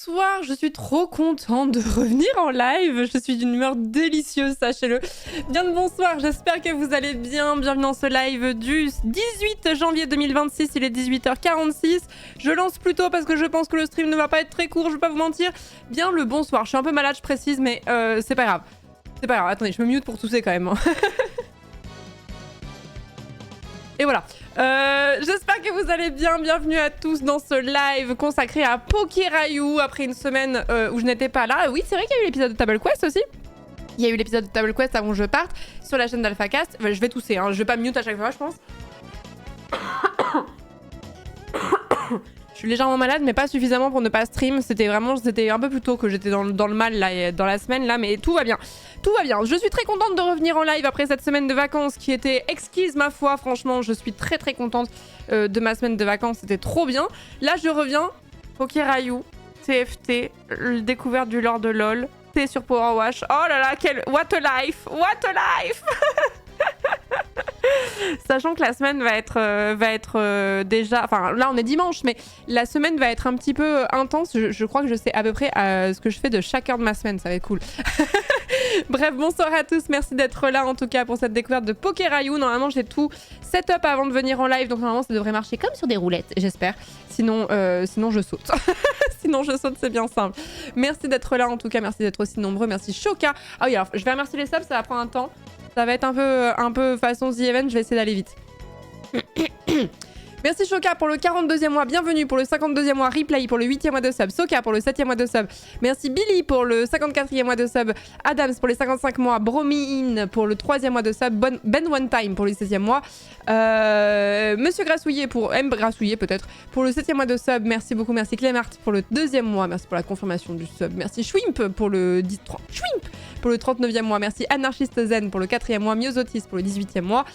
bonsoir, je suis trop contente de revenir en live, je suis d'une humeur délicieuse, sachez-le. Bien le bonsoir, j'espère que vous allez bien, bienvenue dans ce live du 18 janvier 2026, il est 18h46. Je lance plus tôt parce que je pense que le stream ne va pas être très court, je vais pas vous mentir. Bien le bonsoir, je suis un peu malade, je précise, mais c'est pas grave. C'est pas grave, attendez, je me mute pour tousser quand même. Et voilà, j'espère que vous allez bien, bienvenue à tous dans ce live consacré à Pokérayou après une semaine où je n'étais pas là. Oui, c'est vrai qu'il y a eu l'épisode de Table Quest aussi. Il y a eu l'épisode de Table Quest avant que je parte sur la chaîne d'AlphaCast. Enfin, je vais tousser, hein. Je vais pas mute à chaque fois, je pense. Je suis légèrement malade, mais pas suffisamment pour ne pas stream. C'était un peu plus tôt que j'étais dans le mal là, dans la semaine là, mais tout va bien. Tout va bien. Je suis très contente de revenir en live après cette semaine de vacances qui était exquise ma foi. Franchement, je suis très très contente de ma semaine de vacances. C'était trop bien. Là, je reviens. Pokérayou, TFT, découverte du lore de LOL, T sur Power Wash. Oh là là, what a life! What a life! Sachant que la semaine va être déjà... Enfin, là, on est dimanche, mais la semaine va être un petit peu intense. Je crois que je sais à peu près ce que je fais de chaque heure de ma semaine. Ça va être cool. Bref, bonsoir à tous. Merci d'être là, en tout cas, pour cette découverte de Pokérayou. Normalement, j'ai tout set-up avant de venir en live. Donc, normalement, ça devrait marcher comme sur des roulettes, j'espère. Sinon, je saute. Sinon, je saute, c'est bien simple. Merci d'être là, en tout cas. Merci d'être aussi nombreux. Merci, Shoka. Ah oui, alors, je vais remercier les subs. Ça va prendre un temps. Ça va être un peu façon The Event, je vais essayer d'aller vite. Merci Shoka pour le 42e mois, bienvenue pour le 52e mois, Replay pour le 8e mois de sub, Soka pour le 7e mois de sub, merci Billy pour le 54e mois de sub, Adams pour les 55 mois, Bromi-In pour le 3e mois de sub, Ben One Time pour le 16e mois, Monsieur Grassouillet pour M Grassouillet peut-être pour le 7e mois de sub, merci beaucoup, merci Clémart pour le 2e mois, merci pour la confirmation du sub, merci Schwimp pour le 39e mois, merci Anarchiste Zen pour le 4e mois, Myosotis pour le 18e mois,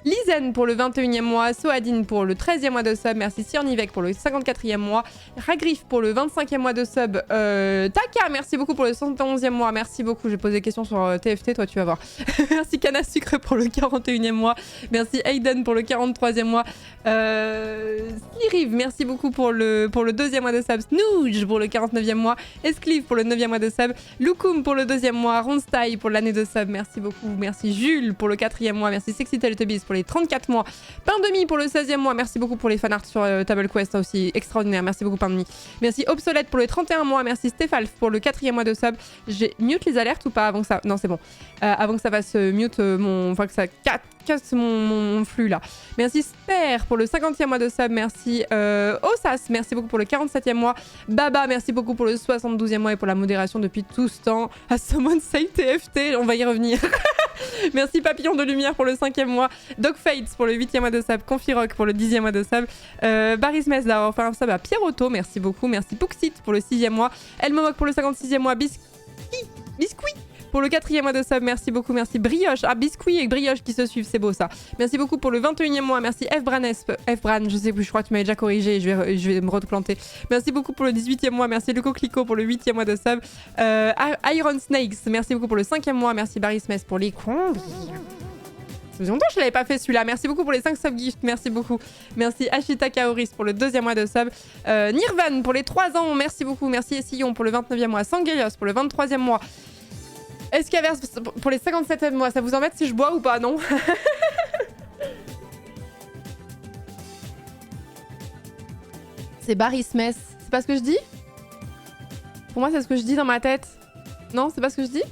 Lizen pour le 21e mois, Soadine pour le 13e mois de sub, merci Cyrnivek pour le 54e mois, Ragrif pour le 25e mois de sub, Taka, merci beaucoup pour le 71e mois, merci beaucoup, j'ai posé des questions sur TFT, toi tu vas voir. Merci Canna Sucre pour le 41e mois, merci Aiden pour le 43e mois, Sliriv, merci beaucoup pour le 2e mois de sub, Snooge pour le 49e mois, Esclive pour le 9e mois de sub, Lukum pour le 2e mois, Ronstyle pour l'année de sub, merci beaucoup, merci Jules pour le 4e mois, merci Sexy Teletubbies pour les 34 mois, Pain Demi pour le 16e mois, merci beaucoup pour les fanarts sur Table Quest, ça aussi extraordinaire, merci beaucoup Pain Demi, merci Obsolète pour les 31 mois, merci Stéphane pour le 4e mois de sub, j'ai mute les alertes ou pas avant que ça, non c'est bon, avant que ça fasse mute enfin que ça casse mon flux là, merci Sper pour le 50e mois de sub, merci Osas, merci beaucoup pour le 47e mois, Baba, merci beaucoup pour le 72e mois et pour la modération depuis tout ce temps, à Summon Say TFT, on va y revenir. Merci Papillon de Lumière pour le 5e mois, Dog Fates pour le 8e mois de sub, Confirock pour le 10e mois de sub, Baris Mes d'avoir fait un sub à Pierrotto, merci beaucoup, merci Puxit pour le 6e mois, Elmomok pour le 56e mois, Biscuit pour le 4e mois de sub, merci beaucoup, merci Brioche, Biscuit et Brioche qui se suivent, c'est beau ça, merci beaucoup pour le 21e mois, merci Fbran, je sais plus, je crois que tu m'avais déjà corrigé, je vais me replanter, merci beaucoup pour le 18e mois, merci Le Coquelicot pour le 8e mois de sub, Iron Snakes, merci beaucoup pour le 5e mois, merci Baris Mes pour les combis. Ça faisait longtemps que je l'avais pas fait celui-là. Merci beaucoup pour les 5 sub-gifts. Merci beaucoup. Merci Ashita Kaoris pour le 2e mois de sub. Nirvan pour les 3 ans. Merci beaucoup. Merci Essillon pour le 29e mois. Sangelios pour le 23e mois. Escaverse pour les 57e mois. Ça vous embête si je bois ou pas? Non. C'est Baris Mess. C'est pas ce que je dis? Pour moi, c'est ce que je dis dans ma tête. Non, c'est pas ce que je dis?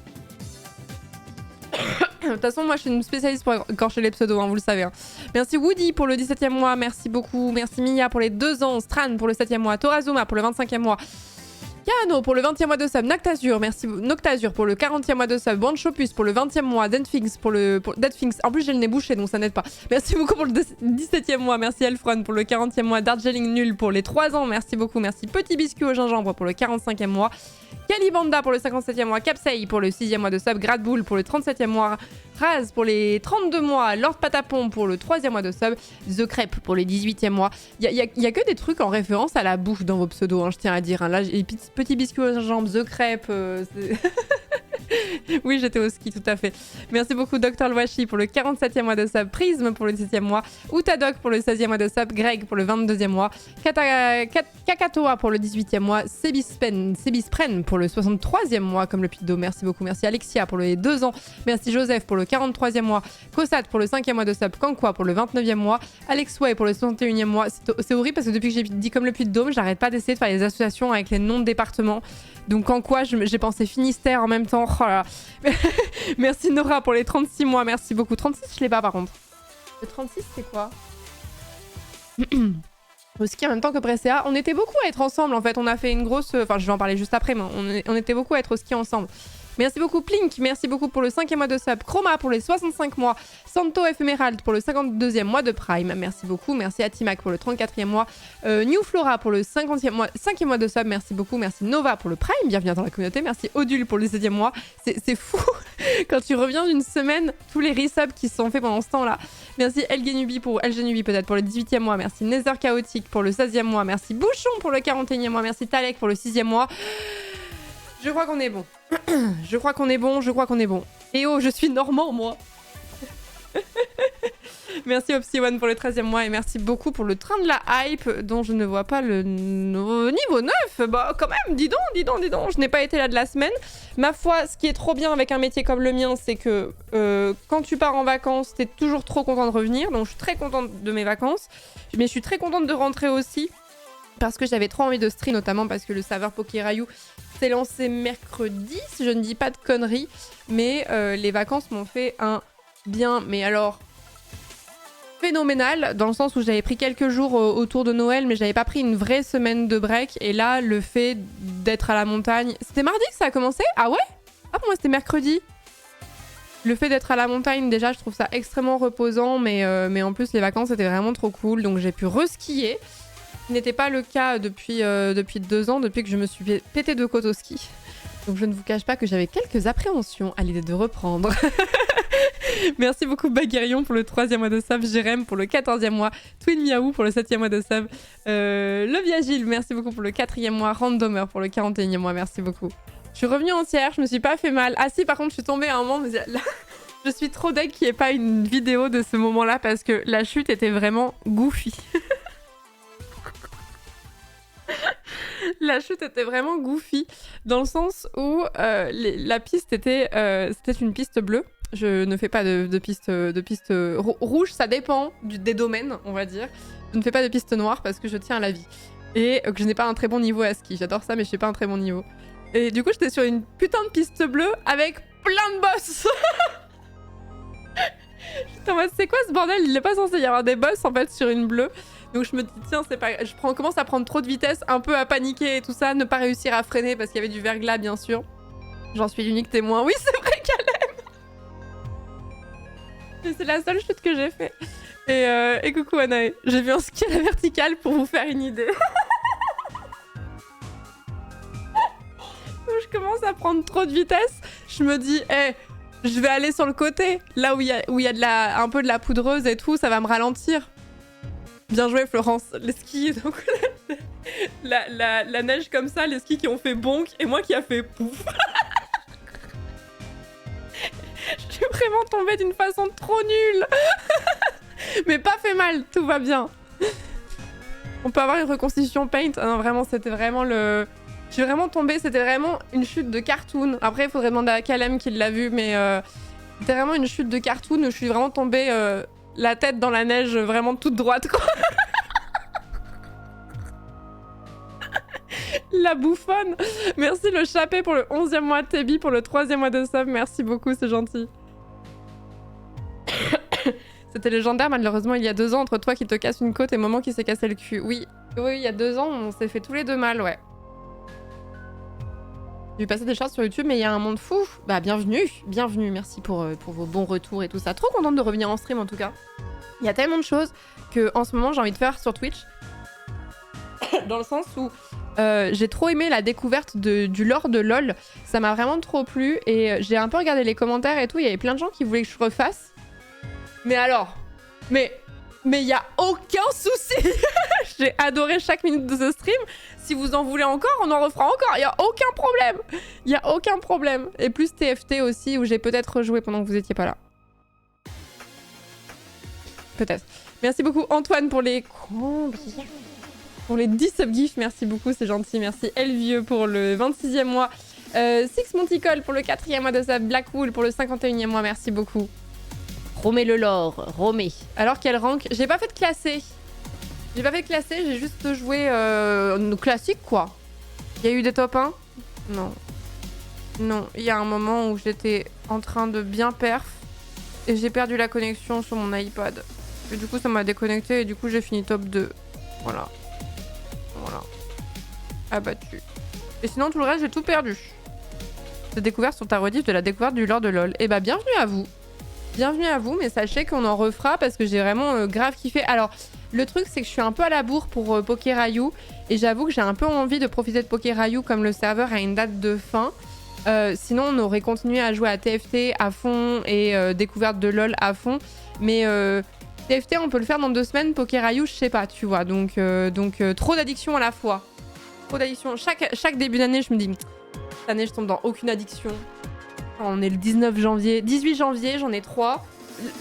De toute façon, moi je suis une spécialiste pour écorcher les pseudos, hein, vous le savez. Hein. Merci Woody pour le 17e mois, merci beaucoup. Merci Mia pour les 2 ans, Stran pour le 7e mois, Torazuma pour le 25e mois, Kano pour le 20e mois de sub, Noctazur, merci Noctazur pour le 40e mois de sub, Banchopus pour le 20e mois, Deadfinks pour Deadfinks. En plus j'ai le nez bouché donc ça n'aide pas. Merci beaucoup pour le 17e mois, merci Elfron pour le 40e mois, Darjeeling Nul pour les 3 ans, merci beaucoup, merci Petit Biscuit au gingembre pour le 45e mois, Calibanda pour le 57e mois, Capsei pour le 6e mois de sub, Gradbull pour le 37e mois, Raz pour les 32 mois, Lord Patapon pour le 3e mois de sub, The Crêpe pour les 18e mois. Il y a que des trucs en référence à la bouffe dans vos pseudos, hein, je tiens à dire. Hein. Là, les petits biscuits aux gingembre, The Crêpe, Oui, j'étais au ski, tout à fait. Merci beaucoup, Dr. Lwashi pour le 47e mois de sub, Prism pour le 17e mois, Utadok pour le 16e mois de sub, Greg pour le 22e mois, Kakatoa pour le 18e mois, Sebispren pour le 63e mois, comme le Pido, merci beaucoup. Merci Alexia pour les 2 ans, merci Joseph pour le 43e mois, Kosat pour le 5e mois de sub, Kankwa pour le 29e mois, Alex Way pour le 61e mois. C'est horrible parce que depuis que j'ai dit comme le Puy-de-Dôme, j'arrête pas d'essayer de faire les associations avec les noms de départements. Donc en quoi j'ai pensé Finistère en même temps. Oh là là. Merci Nora pour les 36 mois, merci beaucoup. 36 je l'ai pas par contre. Le 36 c'est quoi? Au ski en même temps que Brescia. On était beaucoup à être ensemble en fait, on a fait une grosse... Enfin je vais en parler juste après, mais on était beaucoup à être au ski ensemble. Merci beaucoup Plink, merci beaucoup pour le 5e mois de sub, Chroma pour les 65 mois, Santo Ephemerald pour le 52e mois de Prime, merci beaucoup, merci Atimac pour le 34e mois, New Flora pour le 5e mois de sub, merci beaucoup, merci Nova pour le Prime, bienvenue dans la communauté, merci Odule pour le 7e mois, c'est fou quand tu reviens d'une semaine, tous les resubs qui se sont faits pendant ce temps là, merci LGNubi peut-être pour le 18e mois, merci Nether Chaotique pour le 16e mois, merci Bouchon pour le 41e mois, merci Talek pour le 6e mois. Je crois qu'on est bon. Je crois qu'on est bon. Et oh, je suis normand, moi. Merci Opsi1 pour le 13e mois et merci beaucoup pour le train de la hype dont je ne vois pas le niveau 9. Bah quand même, dis donc. Je n'ai pas été là de la semaine. Ma foi, ce qui est trop bien avec un métier comme le mien, c'est que quand tu pars en vacances, t'es toujours trop content de revenir. Donc je suis très contente de mes vacances. Mais je suis très contente de rentrer aussi. Parce que j'avais trop envie de stream, notamment parce que le serveur Pokérayou s'est lancé mercredi, si je ne dis pas de conneries. Mais les vacances m'ont fait un bien, mais alors phénoménal, dans le sens où j'avais pris quelques jours autour de Noël, mais j'avais pas pris une vraie semaine de break. Et là, le fait d'être à la montagne... C'était mardi que ça a commencé? Ah ouais? Ah pour moi c'était mercredi. Le fait d'être à la montagne, déjà, je trouve ça extrêmement reposant, mais en plus, les vacances étaient vraiment trop cool, donc j'ai pu reskier. Ce n'était pas le cas depuis 2 ans, depuis que je me suis pété de côte au ski. Donc je ne vous cache pas que j'avais quelques appréhensions à l'idée de reprendre. Merci beaucoup Baguerion pour le 3e mois de sub, Jérém pour le 14e mois, Twin Miaou pour le 7e mois de sub, Le Viagile, merci beaucoup pour le 4e mois, Randomer pour le 41e mois, merci beaucoup. Je suis revenue entière, je me suis pas fait mal. Ah si, par contre, je suis tombée à un moment, mais là, je suis trop deg qu'il n'y ait pas une vidéo de ce moment-là parce que la chute était vraiment goofy. La chute était vraiment goofy dans le sens où la piste était une piste bleue. Je ne fais pas de piste rouge, ça dépend des domaines, on va dire. Je ne fais pas de piste noire parce que je tiens à la vie. Et que je n'ai pas un très bon niveau à ski. J'adore ça, mais je n'ai pas un très bon niveau. Et du coup, j'étais sur une putain de piste bleue avec plein de boss. J'étais en mode, c'est quoi ce bordel? Il n'est pas censé y avoir des boss en fait sur une bleue. Donc je me dis, tiens, c'est pas... je commence à prendre trop de vitesse, un peu à paniquer et tout ça, ne pas réussir à freiner parce qu'il y avait du verglas, bien sûr. J'en suis l'unique témoin. Oui, c'est vrai qu'elle aime. Mais c'est la seule chute que j'ai fait. Et coucou Anae, j'ai vu un ski à la verticale pour vous faire une idée. Donc je commence à prendre trop de vitesse. Je me dis, je vais aller sur le côté, là où il y a un peu de la poudreuse et tout, ça va me ralentir. Bien joué Florence, les skis, donc la neige comme ça, les skis qui ont fait bonk et moi qui a fait pouf. Je suis vraiment tombée d'une façon trop nulle. Mais pas fait mal, tout va bien. On peut avoir une reconstitution paint. Ah non, vraiment, c'était vraiment le... Je suis vraiment tombée, c'était vraiment une chute de cartoon. Après, il faudrait demander à Kalem qui l'a vu, mais c'était vraiment une chute de cartoon où je suis vraiment tombée la tête dans la neige, vraiment toute droite, quoi. La bouffonne. Merci le chapé pour le 11e mois, Tebi pour le 3e mois de sub. Merci beaucoup, c'est gentil. C'était légendaire, malheureusement, il y a 2 ans, entre toi qui te casse une côte et Maman qui s'est cassé le cul. Oui, il y a 2 ans, on s'est fait tous les deux mal, ouais. J'ai vu passer des choses sur YouTube, mais il y a un monde fou. Bah, bienvenue, merci pour vos bons retours et tout ça. Trop contente de revenir en stream, en tout cas. Il y a tellement de choses que en ce moment, j'ai envie de faire sur Twitch. Dans le sens où j'ai trop aimé la découverte du lore de LoL. Ça m'a vraiment trop plu. Et j'ai un peu regardé les commentaires et tout. Il y avait plein de gens qui voulaient que je refasse. Mais alors, mais Mais il y a aucun souci. J'ai adoré chaque minute de ce stream. Si vous en voulez encore, on en refera encore. Il y a aucun problème. Il y a aucun problème. Et plus TFT aussi, où j'ai peut-être rejoué pendant que vous étiez pas là. Peut-être. Merci beaucoup Antoine pour les... Pour les 10 subgifts, merci beaucoup, c'est gentil. Merci Elvieux pour le 26e mois. Six Monticole pour le 4e mois de sub. Blackwool pour le 51e mois, merci beaucoup. Romé le lore, Romé. Alors quel rank? J'ai pas fait de classé. J'ai juste joué classique quoi. Il y a eu des top 1? Non. Non, il y a un moment où j'étais en train de bien perf et j'ai perdu la connexion sur mon iPad. Et du coup ça m'a déconnecté et du coup j'ai fini top 2. Voilà. Abattu. Et sinon tout le reste j'ai tout perdu. J'ai découvert sur ta rediff de la découverte du lore de LoL. Et bah bienvenue à vous. Bienvenue à vous, mais sachez qu'on en refera parce que j'ai vraiment grave kiffé. Alors, le truc, c'est que je suis un peu à la bourre pour Pokérayou. Et j'avoue que j'ai un peu envie de profiter de Pokérayou comme le serveur a une date de fin. Sinon, on aurait continué à jouer à TFT à fond et découverte de LoL à fond. Mais TFT, on peut le faire dans 2 semaines. Pokérayou, je sais pas, tu vois. Donc trop d'addiction à la fois. Trop d'addiction. Chaque début d'année, je me dis, cette année, je tombe dans aucune addiction. On est le 19 janvier. 18 janvier, j'en ai 3.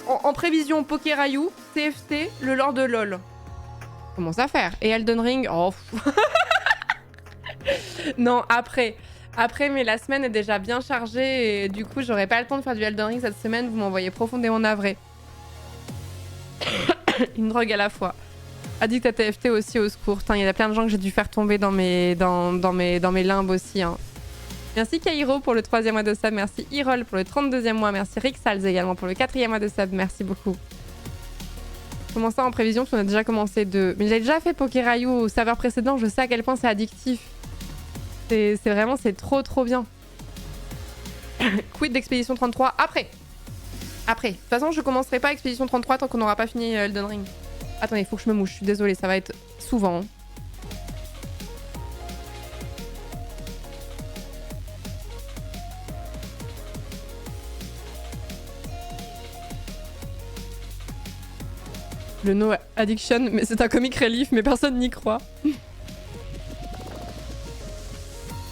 En prévision, Pokérayou, TFT, le lore de LoL. Comment ça faire? Et Elden Ring, oh. Non, après, mais la semaine est déjà bien chargée et du coup, j'aurai pas le temps de faire du Elden Ring cette semaine. Vous m'envoyez profondément navré. Une drogue à la fois. Addict à TFT aussi, au secours. Il y a plein de gens que j'ai dû faire tomber dans mes limbes aussi. Hein. Merci Kairo pour le 3e mois de sub. Merci Irol pour le 32e mois. Merci Rixals également pour le 4e mois de sub. Merci beaucoup. Comment ça en prévision? Parce qu'on a déjà commencé de... Mais j'ai déjà fait Pokérayou au serveur précédent. Je sais à quel point c'est addictif. C'est vraiment, c'est trop bien. Quid d'Expédition 33 après. De toute façon, je commencerai pas Expédition 33 tant qu'on n'aura pas fini Elden Ring. Attendez, il faut que je me mouche. Je suis désolée, ça va être souvent. Hein. Le No Addiction, mais c'est un comic relief, mais personne n'y croit. Je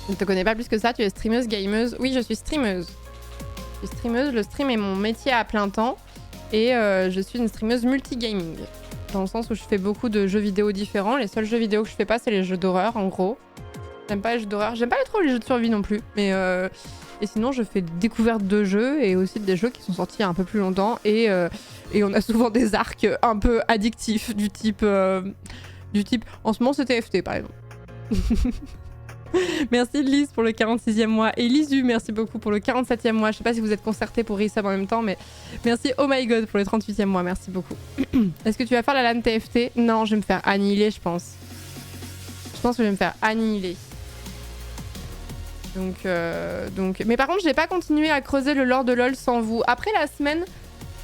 ne te connais pas plus que ça, tu es streameuse, gameuse. Oui, je suis streameuse. Je suis streameuse, le stream est mon métier à plein temps. Et je suis une streameuse multi-gaming. Dans le sens où je fais beaucoup de jeux vidéo différents. Les seuls jeux vidéo que je fais pas, c'est les jeux d'horreur, en gros. J'aime pas les jeux d'horreur. J'aime pas trop les jeux de survie non plus. Mais et sinon, je fais des découvertes de jeux et aussi des jeux qui sont sortis il y a un peu plus longtemps. Et on a souvent des arcs un peu addictifs du type... En ce moment, c'est TFT, par exemple. Merci Lise pour le 46e mois. Et Lisu, merci beaucoup pour le 47e mois. Je sais pas si vous êtes concertés pour resub en même temps, mais merci Oh My God pour le 38e mois. Merci beaucoup. Est-ce que tu vas faire la LAN TFT? Non, je vais me faire annihiler, je pense. Je pense que je vais me faire annihiler. Donc... Mais par contre, j'ai pas continué à creuser le lore de LoL sans vous. Après la semaine,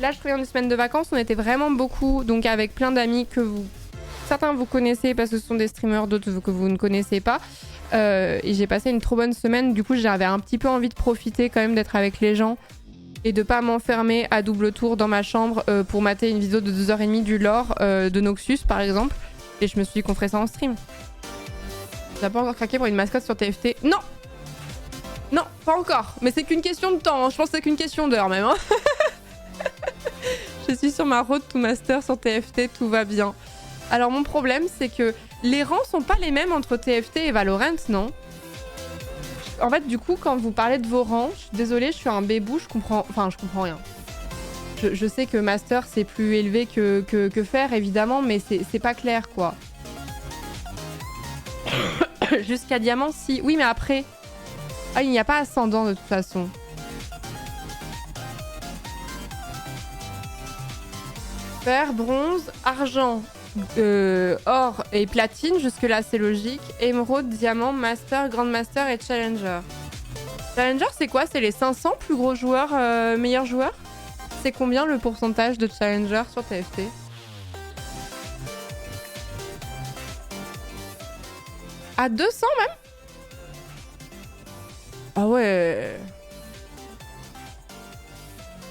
là je reviens d'une semaine de vacances, on était vraiment beaucoup, donc avec plein d'amis que vous... Certains vous connaissez parce que ce sont des streamers, d'autres que vous ne connaissez pas. Et j'ai passé une trop bonne semaine, du coup j'avais un petit peu envie de profiter quand même d'être avec les gens et de pas m'enfermer à double tour dans ma chambre pour mater une vidéo de 2h30 du lore de Noxus par exemple. Et je me suis dit qu'on ferait ça en stream. T'as pas encore craqué pour une mascotte sur TFT? Non! Non, pas encore. Mais c'est qu'une question de temps. Hein. Je pense que c'est qu'une question d'heure même. Hein. Je suis sur ma road to master sur TFT, tout va bien. Alors mon problème, c'est que les rangs sont pas les mêmes entre TFT et Valorant, non? En fait, du coup, quand vous parlez de vos rangs, je suis désolée, je suis un bébou, je comprends rien. Je sais que master c'est plus élevé que fer, évidemment, mais c'est pas clair, quoi. Jusqu'à diamant, si. Oui, mais après... Ah, il n'y a pas ascendant de toute façon. Fer, bronze, argent, or et platine. Jusque-là, c'est logique. Émeraude, diamant, master, grand master et challenger. Challenger, c'est quoi? C'est les 500 plus gros joueurs, meilleurs joueurs? C'est combien le pourcentage de challenger sur TFT? À 200 même? Ah ouais.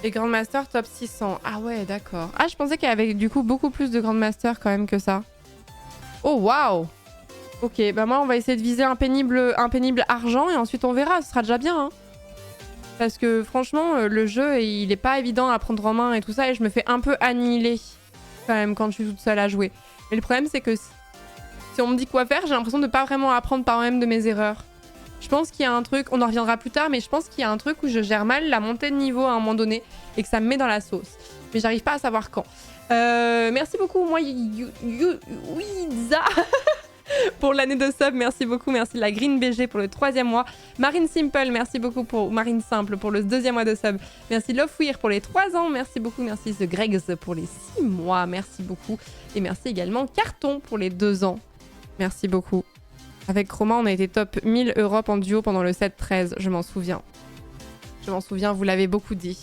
Et Grandmaster top 600. Ah ouais, d'accord. Ah, je pensais qu'il y avait du coup beaucoup plus de Grandmaster quand même que ça. Oh, waouh! Ok, bah moi, on va essayer de viser un pénible argent et ensuite on verra. Ce sera déjà bien, hein. Parce que franchement, le jeu, il est pas évident à prendre en main et tout ça. Et je me fais un peu annihiler quand même quand je suis toute seule à jouer. Mais le problème, c'est que si on me dit quoi faire, j'ai l'impression de pas vraiment apprendre par moi-même de mes erreurs. Je pense qu'il y a un truc, on en reviendra plus tard, mais je pense qu'il y a un truc où je gère mal la montée de niveau à un moment donné et que ça me met dans la sauce. Mais j'arrive pas à savoir quand. Merci beaucoup, moi, Wiza pour l'année de sub, merci beaucoup. Merci la Green BG pour le 3e mois. Marine Simple, merci beaucoup pour Marine Simple pour le 2e mois de sub. Merci Loveweir pour les 3 ans, merci beaucoup. Merci The Gregs pour les 6 mois, merci beaucoup. Et merci également Carton pour les 2 ans. Merci beaucoup. Avec Chroma, on a été top 1000 Europe en duo pendant le 7-13, je m'en souviens. Je m'en souviens, vous l'avez beaucoup dit.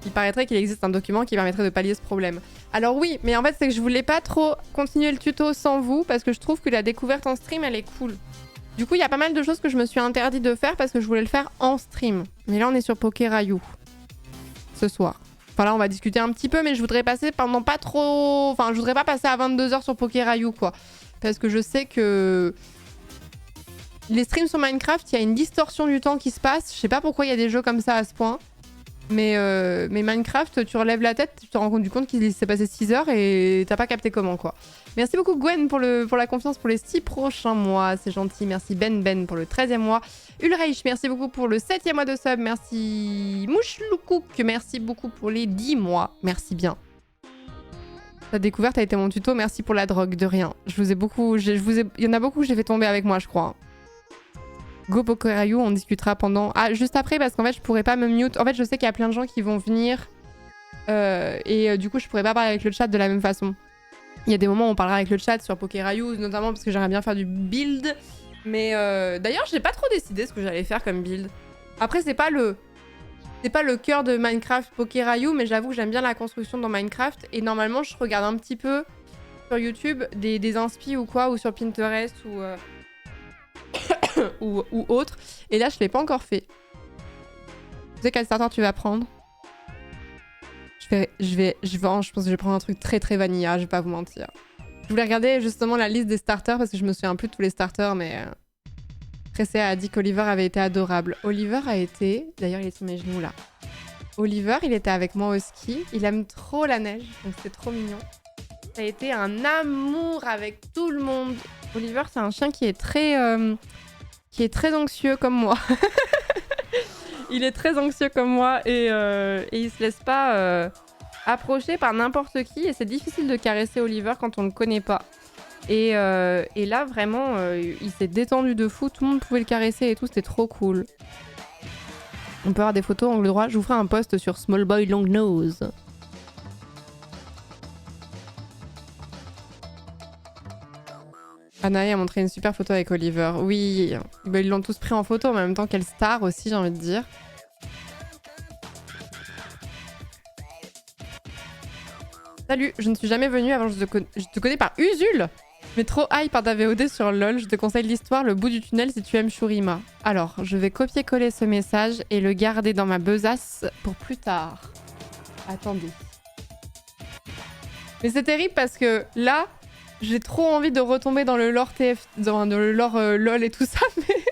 Il paraîtrait qu'il existe un document qui permettrait de pallier ce problème. Alors oui, mais en fait, c'est que je voulais pas trop continuer le tuto sans vous, parce que je trouve que la découverte en stream, elle est cool. Du coup, il y a pas mal de choses que je me suis interdit de faire parce que je voulais le faire en stream. Mais là, on est sur Pokérayou. Ce soir. Enfin là, on va discuter un petit peu, mais je voudrais passer pendant pas trop... Enfin, je voudrais pas passer à 22h sur Pokérayou, quoi. Parce que je sais que... Les streams sur Minecraft, il y a une distorsion du temps qui se passe. Je sais pas pourquoi il y a des jeux comme ça à ce point. Mais Minecraft, tu relèves la tête, tu te rends compte qu'il s'est passé 6 heures et t'as pas capté comment, quoi. Merci beaucoup Gwen pour la confiance pour les 6 prochains mois, c'est gentil. Merci Ben pour le 13e mois. Ulreich, merci beaucoup pour le 7e mois de sub. Merci Mouchloukouk, merci beaucoup pour les 10 mois. Merci bien. La découverte a été mon tuto, merci pour la drogue, de rien. Il y en a beaucoup que j'ai fait tomber avec moi, je crois. Go Pokérayou, on discutera pendant... Ah, juste après, parce qu'en fait, je pourrais pas me mute. En fait, je sais qu'il y a plein de gens qui vont venir. Du coup, je pourrais pas parler avec le chat de la même façon. Il y a des moments où on parlera avec le chat sur Pokérayou, notamment parce que j'aimerais bien faire du build. Mais d'ailleurs, j'ai pas trop décidé ce que j'allais faire comme build. Après, c'est pas le cœur de Minecraft Pokérayou, mais j'avoue que j'aime bien la construction dans Minecraft. Et normalement, je regarde un petit peu sur YouTube des inspi ou quoi, ou sur Pinterest ou autre. Et là, je l'ai pas encore fait. Tu sais quel starter tu vas prendre? Je pense que je vais prendre un truc très très vanilla, je vais pas vous mentir. Je voulais regarder justement la liste des starters parce que je me souviens plus de tous les starters, mais... Pressé a dit qu'Oliver avait été adorable. Oliver a été... D'ailleurs, il est sur mes genoux là. Oliver, il était avec moi au ski. Il aime trop la neige, donc c'était trop mignon. Ça a été un amour avec tout le monde. Oliver, c'est un chien qui est très anxieux comme moi. Il est très anxieux comme moi et il se laisse pas approcher par n'importe qui. Et c'est difficile de caresser Oliver quand on le connaît pas. Et là, vraiment, il s'est détendu de fou. Tout le monde pouvait le caresser et tout. C'était trop cool. On peut avoir des photos angle droit. Je vous ferai un post sur Small Boy Long Nose. Anaï a montré une super photo avec Oliver. Oui, bah, ils l'ont tous pris en photo, mais en même temps, quelle star aussi, j'ai envie de dire. Salut, je ne suis jamais venue avant, je te connais par Usul. Mais trop hype par ta VOD sur LoL, je te conseille l'histoire Le bout du tunnel si tu aimes Shurima. Alors, je vais copier-coller ce message et le garder dans ma besace pour plus tard. Attendez. Mais c'est terrible parce que là... J'ai trop envie de retomber dans le lore dans le lore LOL et tout ça, mais...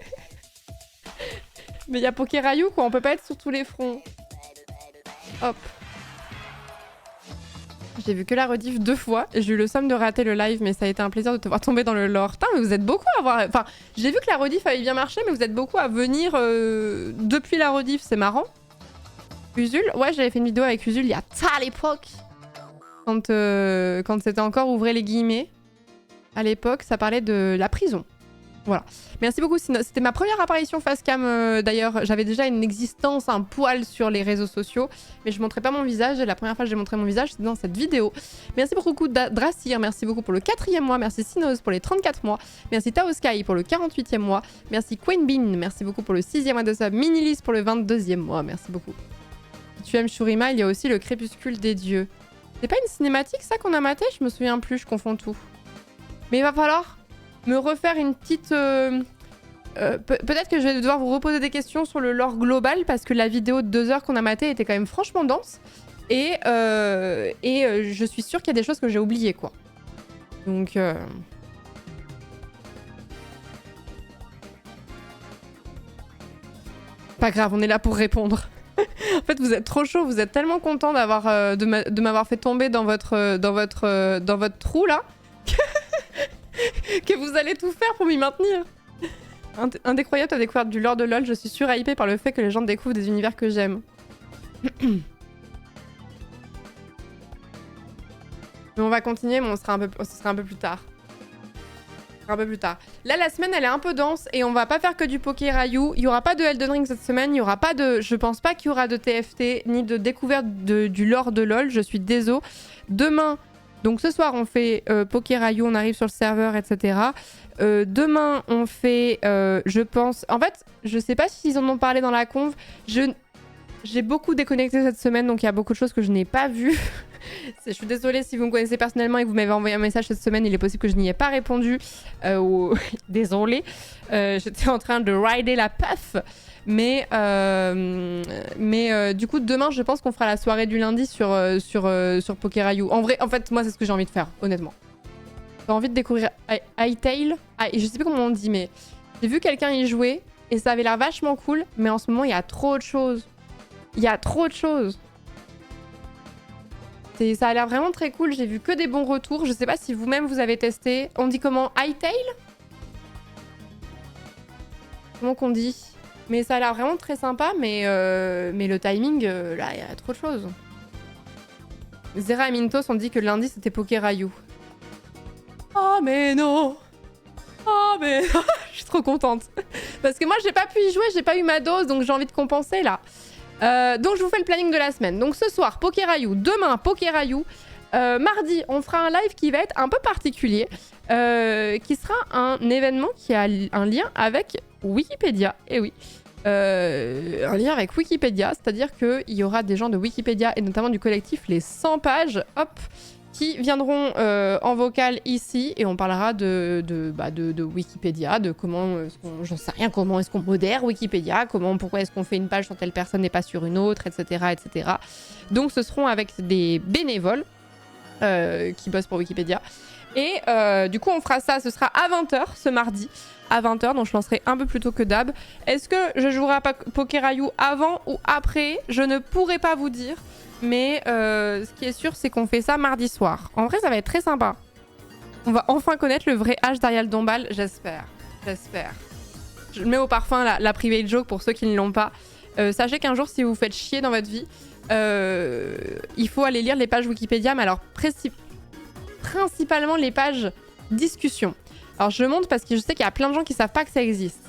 Mais il y a Pokérayou, quoi. On peut pas être sur tous les fronts. Hop. J'ai vu que la rediff 2 fois. J'ai eu le somme de rater le live, mais ça a été un plaisir de te voir tomber dans le lore. Putain, mais vous êtes beaucoup à voir... Enfin, j'ai vu que la rediff avait bien marché, mais vous êtes beaucoup à venir depuis la rediff. C'est marrant. Usul. Ouais, j'avais fait une vidéo avec Usul il y a à l'époque. Quand c'était encore ouvrez les guillemets. À l'époque, ça parlait de la prison. Voilà. Merci beaucoup. C'était ma première apparition face cam. D'ailleurs, j'avais déjà une existence, un poil sur les réseaux sociaux. Mais je montrais pas mon visage. Et la première fois que j'ai montré mon visage, c'était dans cette vidéo. Merci beaucoup Dracir. Merci beaucoup pour le 4e mois. Merci Sinos pour les 34 mois. Merci Taosky pour le 48e mois. Merci Queen Bean. Merci beaucoup pour le 6e mois de sub. Minilis pour le 22e mois. Merci beaucoup. Si tu aimes Shurima, il y a aussi le crépuscule des dieux. C'est pas une cinématique ça qu'on a maté? Je me souviens plus, je confonds tout. Mais il va falloir me refaire une petite Peut-être que je vais devoir vous reposer des questions sur le lore global parce que la vidéo de 2 heures qu'on a matée était quand même franchement dense. Et je suis sûre qu'il y a des choses que j'ai oubliées, quoi. Donc... Pas grave, on est là pour répondre. En fait, vous êtes trop chaud, vous êtes tellement content d'avoir de m'avoir fait tomber dans votre trou, là, que vous allez tout faire pour m'y maintenir. Indécroyable, t'as découvert du lore de LoL, je suis surhypée par le fait que les gens découvrent des univers que j'aime. Mais on va continuer, mais ce sera un peu plus tard. Un peu plus tard. Là, la semaine, elle est un peu dense et on va pas faire que du Poké Rayou. Il y aura pas de Elden Ring cette semaine, il y aura pas de... Je pense pas qu'il y aura de TFT ni de découverte du lore de LoL, je suis désolée. Demain, donc ce soir, on fait Poké Rayou, on arrive sur le serveur, etc. Demain, on fait, je pense... En fait, je sais pas s'ils en ont parlé dans la conv. J'ai beaucoup déconnecté cette semaine, donc il y a beaucoup de choses que je n'ai pas vues. Je suis désolée si vous me connaissez personnellement et que vous m'avez envoyé un message cette semaine, il est possible que je n'y ai pas répondu. Désolée. J'étais en train de rider la puff. Mais du coup, demain, je pense qu'on fera la soirée du lundi sur Poké Rayou. En vrai, en fait, moi, c'est ce que j'ai envie de faire, honnêtement. J'ai envie de découvrir Hytale. Je sais plus comment on dit, mais j'ai vu quelqu'un y jouer et ça avait l'air vachement cool. Mais en ce moment, il y a trop de choses. Il y a trop de choses. Ça a l'air vraiment très cool. J'ai vu que des bons retours. Je sais pas si vous-même vous avez testé. On dit comment? Hytale? Comment qu'on dit? Mais ça a l'air vraiment très sympa. Mais le timing, là, il y a trop de choses. Zera et Mintos ont dit que lundi, c'était Poké Rayou. Oh, mais non! Oh, mais non! Je suis trop contente. Parce que moi, j'ai pas pu y jouer. J'ai pas eu ma dose. Donc, j'ai envie de compenser, là. Donc je vous fais le planning de la semaine. Donc ce soir, Poké Rayou. Demain, Poké Rayou. Mardi, on fera un live qui va être un peu particulier. Qui sera un événement qui a un lien avec Wikipédia. Et oui. Un lien avec Wikipédia. C'est-à-dire qu'il y aura des gens de Wikipédia et notamment du collectif Les 100 pages. Hop, qui viendront en vocal ici et on parlera de Wikipédia, de comment, j'en sais rien, comment est-ce qu'on modère Wikipédia, pourquoi est-ce qu'on fait une page sur telle personne et pas sur une autre, etc. etc. Donc ce seront avec des bénévoles qui bossent pour Wikipédia. Et du coup on fera ça, ce sera à 20h ce mardi, à 20h, donc je lancerai un peu plus tôt que d'hab. Est-ce que je jouerai à Poké Rayou avant ou après? Je ne pourrai pas vous dire. Mais ce qui est sûr, c'est qu'on fait ça mardi soir. En vrai, ça va être très sympa. On va enfin connaître le vrai âge d'Ariel Dombal, j'espère. J'espère. Je mets au parfum la private joke pour ceux qui ne l'ont pas. Sachez qu'un jour, si vous vous faites chier dans votre vie, il faut aller lire les pages Wikipédia, mais alors principalement les pages discussion. Alors je le montre parce que je sais qu'il y a plein de gens qui savent pas que ça existe.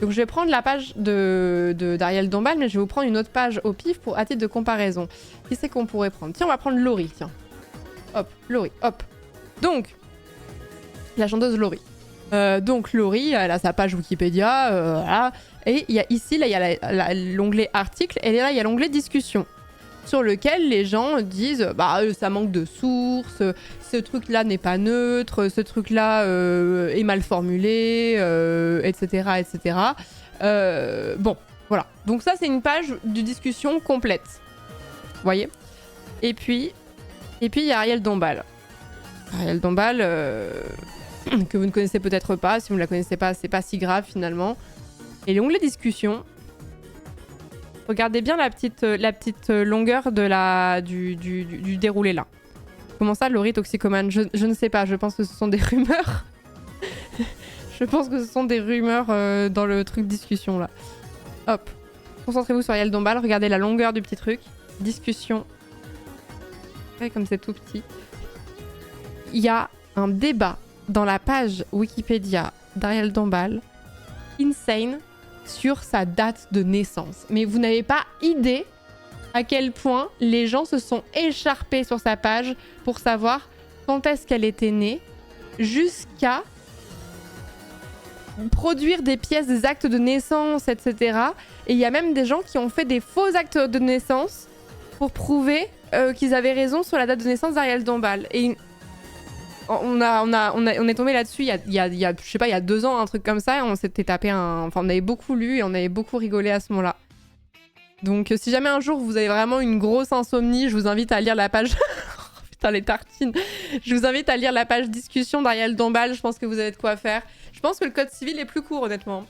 Donc je vais prendre la page d'Ariel Dombal, mais je vais vous prendre une autre page au pif à titre de comparaison. Qui c'est qu'on pourrait prendre? Tiens, on va prendre Laurie, tiens. Hop, Laurie, hop. Donc, la chanteuse Laurie. Donc Laurie, elle a sa page Wikipédia, voilà. Et il y a ici, là, il y a l'onglet article, et là, il y a l'onglet discussion, sur lequel les gens disent ça manque de sources, ce truc-là n'est pas neutre, ce truc-là est mal formulé, etc. etc. Bon, voilà. Donc ça, c'est une page de discussion complète. Vous voyez? Et puis, il y a Ariel Dombal. Ariel Dombal, que vous ne connaissez peut-être pas. Si vous ne la connaissez pas, c'est pas si grave finalement. Et l'onglet discussion... Regardez bien la petite longueur du déroulé là. Comment ça, Laurie toxicomane? Je ne sais pas, je pense que ce sont des rumeurs. Je pense que ce sont des rumeurs dans le truc discussion là. Hop. Concentrez-vous sur Ariel Dombal, regardez la longueur du petit truc. Discussion. Ouais, comme c'est tout petit. Il y a un débat dans la page Wikipédia d'Ariel Dombal. Insane. Sur sa date de naissance. Mais vous n'avez pas idée à quel point les gens se sont écharpés sur sa page pour savoir quand est-ce qu'elle était née, jusqu'à produire des pièces, des actes de naissance, etc. Et il y a même des gens qui ont fait des faux actes de naissance pour prouver qu'ils avaient raison sur la date de naissance d'Ariel Dombal. Et On est tombé là-dessus il y a, je sais pas, il y a 2 ans, un truc comme ça, et on s'était tapé un... Enfin, on avait beaucoup lu et on avait beaucoup rigolé à ce moment-là. Donc, si jamais un jour vous avez vraiment une grosse insomnie, je vous invite à lire la page... Putain, les tartines. Je vous invite à lire la page discussion d'Ariel Dombal, je pense que vous avez de quoi faire. Je pense que le code civil est plus court, honnêtement.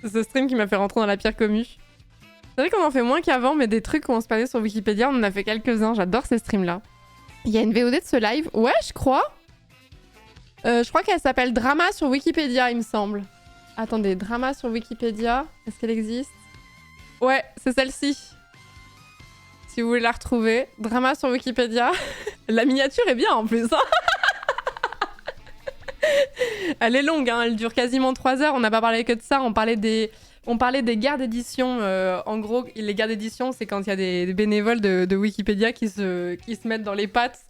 C'est ce stream qui m'a fait rentrer dans la pire commu. C'est vrai qu'on en fait moins qu'avant, mais des trucs où on se parlait sur Wikipédia, on en a fait quelques-uns. J'adore ces streams-là. Il y a une VOD de ce live. Ouais, je crois. Je crois qu'elle s'appelle Drama sur Wikipédia, il me semble. Attendez, Drama sur Wikipédia. Est-ce qu'elle existe? Ouais, c'est celle-ci. Si vous voulez la retrouver. Drama sur Wikipédia. La miniature est bien en plus. Hein. Elle est longue, hein, elle dure quasiment 3 heures. On n'a pas parlé que de ça, on parlait des guerres d'édition. En gros, les guerres d'édition, c'est quand il y a des bénévoles de Wikipédia qui se mettent dans les pattes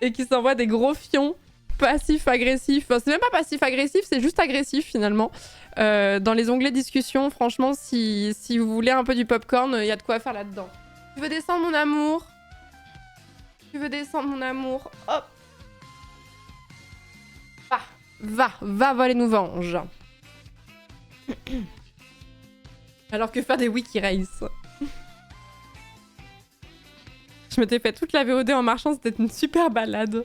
et qui s'envoient des gros fions passif-agressif. Enfin, c'est même pas passif-agressif, c'est juste agressif finalement. Dans les onglets discussion, franchement, si vous voulez un peu du popcorn, il y a de quoi faire là-dedans. Tu veux descendre mon amour? Tu veux descendre mon amour? Hop. Va voler nous venge. Alors que faire des wiki race. Je m'étais fait toute la VOD en marchant, c'était une super balade.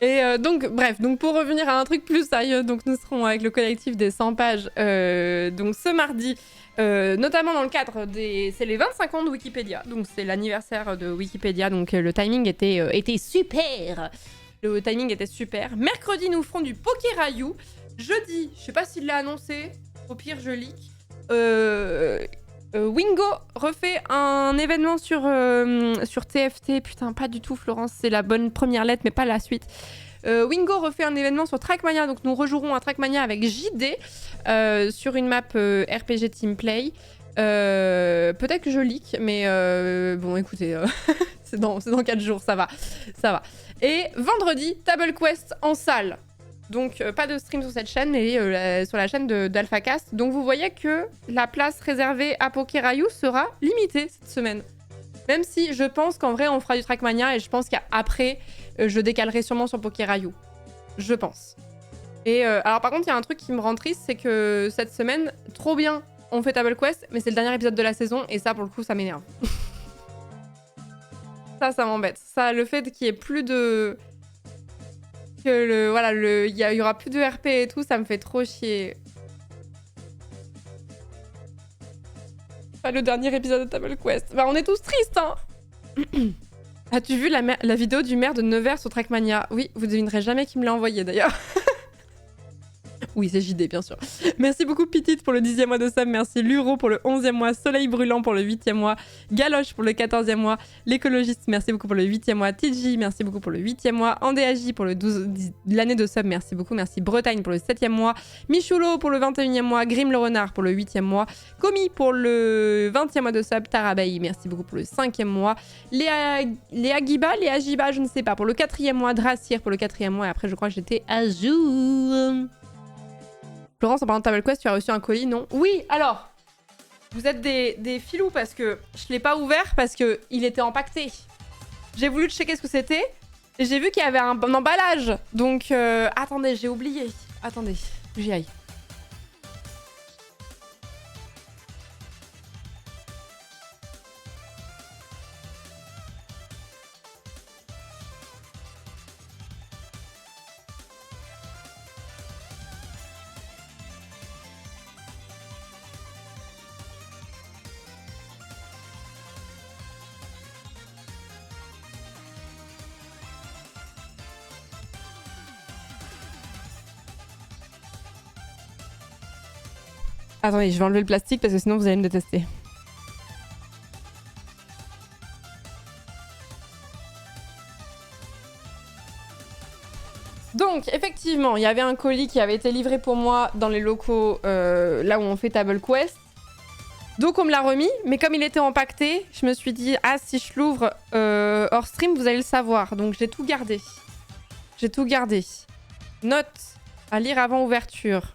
Et donc, bref, donc pour revenir à un truc plus sérieux, donc nous serons avec le collectif des 100 pages donc ce mardi, notamment dans le cadre des... C'est les 25 ans de Wikipédia, donc c'est l'anniversaire de Wikipédia, donc le timing était super. Le timing était super. Mercredi, nous ferons du Pokérayou. Jeudi, je sais pas s'il l'a annoncé, au pire je leak. Wingo refait un événement sur TFT. Putain, pas du tout, Florence. C'est la bonne première lettre, mais pas la suite. Wingo refait un événement sur Trackmania. Donc, nous rejouerons à Trackmania avec JD sur une map RPG Teamplay. Peut-être que je leak, mais bon, écoutez, c'est dans 4 jours, ça va. Et vendredi, Table Quest en salle. Donc, pas de stream sur cette chaîne, mais sur la chaîne d'AlphaCast. Donc, vous voyez que la place réservée à Pokérayou sera limitée cette semaine. Même si je pense qu'en vrai, on fera du Trackmania et je pense qu'après, je décalerai sûrement sur Pokérayou. Je pense. Et alors, par contre, il y a un truc qui me rend triste, c'est que cette semaine, trop bien, on fait Table Quest, mais c'est le dernier épisode de la saison et ça, pour le coup, ça m'énerve. Ça m'embête. Ça, le fait qu'il y ait plus de... il y aura plus de RP et tout, ça me fait trop chier. Pas le dernier épisode de Table Quest. Bah, on est tous tristes, hein. As-tu vu la vidéo du maire de Nevers sur Trackmania? Oui, vous devinerez jamais qui me l'a envoyé d'ailleurs. Oui, c'est JD, bien sûr. Merci beaucoup, Petite, pour le 10e mois de sub. Merci, Luro, pour le 11e mois. Soleil Brûlant, pour le 8e mois. Galoche, pour le 14e mois. L'écologiste, merci beaucoup pour le 8e mois. TJ, merci beaucoup pour le 8e mois. Andéagi, pour l'année de sub, merci beaucoup. Merci, Bretagne, pour le 7e mois. Michoulo, pour le 21e mois. Grim le Renard, pour le 8e mois. Komi, pour le 20e mois de sub. Tarabaï, merci beaucoup pour le 5e mois. Léa Giba, je ne sais pas, pour le 4e mois. Drassir, pour le 4e mois. Et après, je crois que j'étais à jour. Florence, en parlant de Table Quest, tu as reçu un colis, non? Oui, alors, vous êtes des filous parce que je l'ai pas ouvert parce qu'il était empaqueté. J'ai voulu checker ce que c'était et j'ai vu qu'il y avait un emballage. Donc, attendez, j'ai oublié. Attendez, j'y aille. Attendez, je vais enlever le plastique parce que sinon vous allez me détester. Donc, effectivement, il y avait un colis qui avait été livré pour moi dans les locaux là où on fait Table Quest. Donc, on me l'a remis, mais comme il était empaqueté, je me suis dit, ah, si je l'ouvre hors stream, vous allez le savoir. Donc, j'ai tout gardé. Note À lire avant ouverture.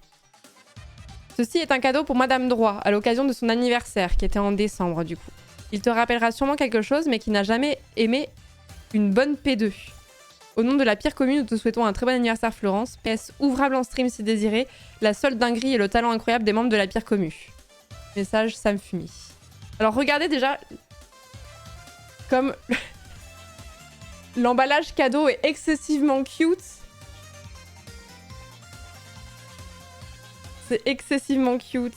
Ceci est un cadeau pour Madame Droit, à l'occasion de son anniversaire, qui était en décembre du coup. Il te rappellera sûrement quelque chose, mais qui n'a jamais aimé une bonne P2. Au nom de la pire commune, nous te souhaitons un très bon anniversaire Florence. PS ouvrable en stream si désiré. La seule dinguerie et le talent incroyable des membres de la pire commune. Message Sam Fumi. Alors regardez déjà comme l'emballage cadeau est excessivement cute. C'est excessivement cute.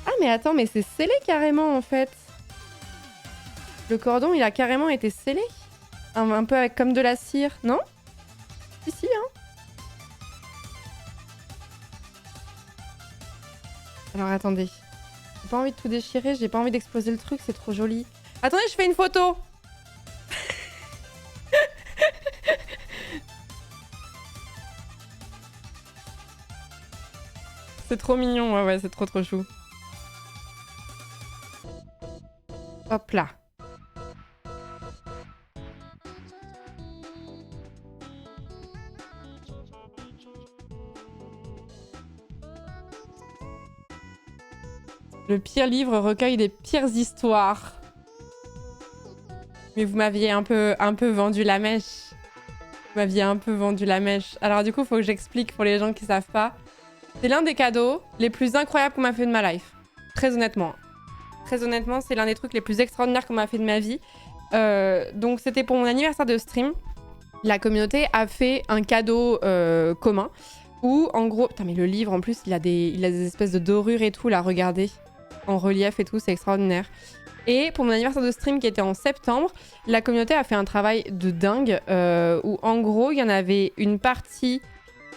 Ah mais attends, mais c'est scellé carrément en fait. Le cordon il a carrément été scellé. Un peu avec comme de la cire, non? Si, hein. Alors attendez. J'ai pas envie de tout déchirer, j'ai pas envie d'exploser le truc, c'est trop joli. Attendez, je fais une photo. C'est trop mignon, ouais, c'est trop chou. Hop là. Le pire livre recueille des pires histoires. Mais vous m'aviez un peu vendu la mèche. Vous m'aviez un peu vendu la mèche. Alors du coup, il faut que j'explique pour les gens qui savent pas. C'est l'un des cadeaux les plus incroyables qu'on m'a fait de ma life. Très honnêtement. Très honnêtement, c'est l'un des trucs les plus extraordinaires qu'on m'a fait de ma vie. Donc c'était pour mon anniversaire de stream. La communauté a fait un cadeau commun. Où en gros... Putain mais le livre en plus, il a des espèces de dorures et tout là, regardez. En relief et tout, c'est extraordinaire. Et pour mon anniversaire de stream qui était en septembre, la communauté a fait un travail de dingue où en gros, il y en avait une partie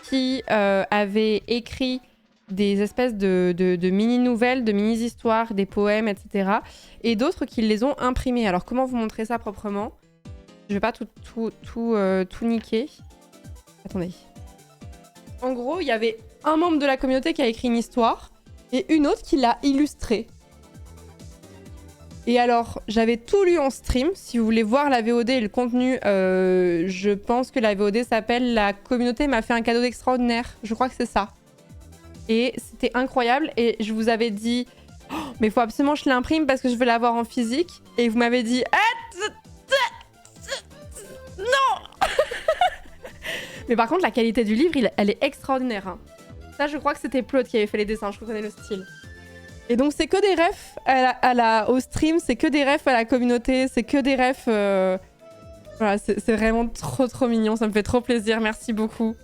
qui avait écrit des espèces de mini-nouvelles, de mini-histoires, des poèmes, etc. Et d'autres qui les ont imprimés. Alors comment vous montrer ça proprement? Je vais pas tout niquer. Attendez. En gros, il y avait un membre de la communauté qui a écrit une histoire et une autre qui l'a illustrée. Et alors, j'avais tout lu en stream. Si vous voulez voir la VOD et le contenu, je pense que la VOD s'appelle « La communauté m'a fait un cadeau extraordinaire ». Je crois que c'est ça. Et c'était incroyable. Et je vous avais dit oh, « Mais il faut absolument que je l'imprime parce que je veux l'avoir en physique. » Et vous m'avez dit « Non !» Mais par contre, la qualité du livre, elle est extraordinaire. Hein. Ça, je crois que c'était Plot qui avait fait les dessins. Je reconnais le style. Et donc, c'est que des refs au stream, c'est que des refs à la communauté, c'est que des refs... Voilà, c'est vraiment trop mignon, ça me fait trop plaisir, merci beaucoup.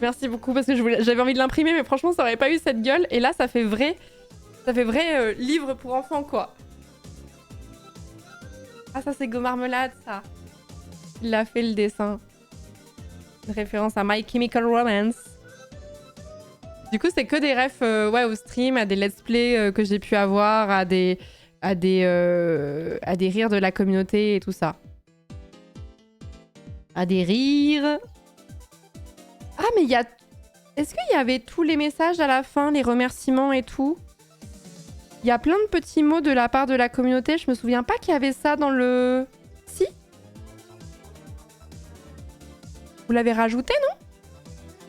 Merci beaucoup, parce que j'avais envie de l'imprimer, mais franchement, ça aurait pas eu cette gueule. Et là, ça fait vrai livre pour enfants, quoi. Ah, ça, c'est Go Marmelade, ça. Il a fait le dessin. Une référence à My Chemical Romance. Du coup, c'est que des refs ouais, au stream, à des let's play que j'ai pu avoir, à des rires de la communauté et tout ça. À des rires. Ah, mais il y a... Est-ce qu'il y avait tous les messages à la fin, les remerciements et tout? Il y a plein de petits mots de la part de la communauté. Je me souviens pas qu'il y avait ça dans le... Si? Vous l'avez rajouté, non?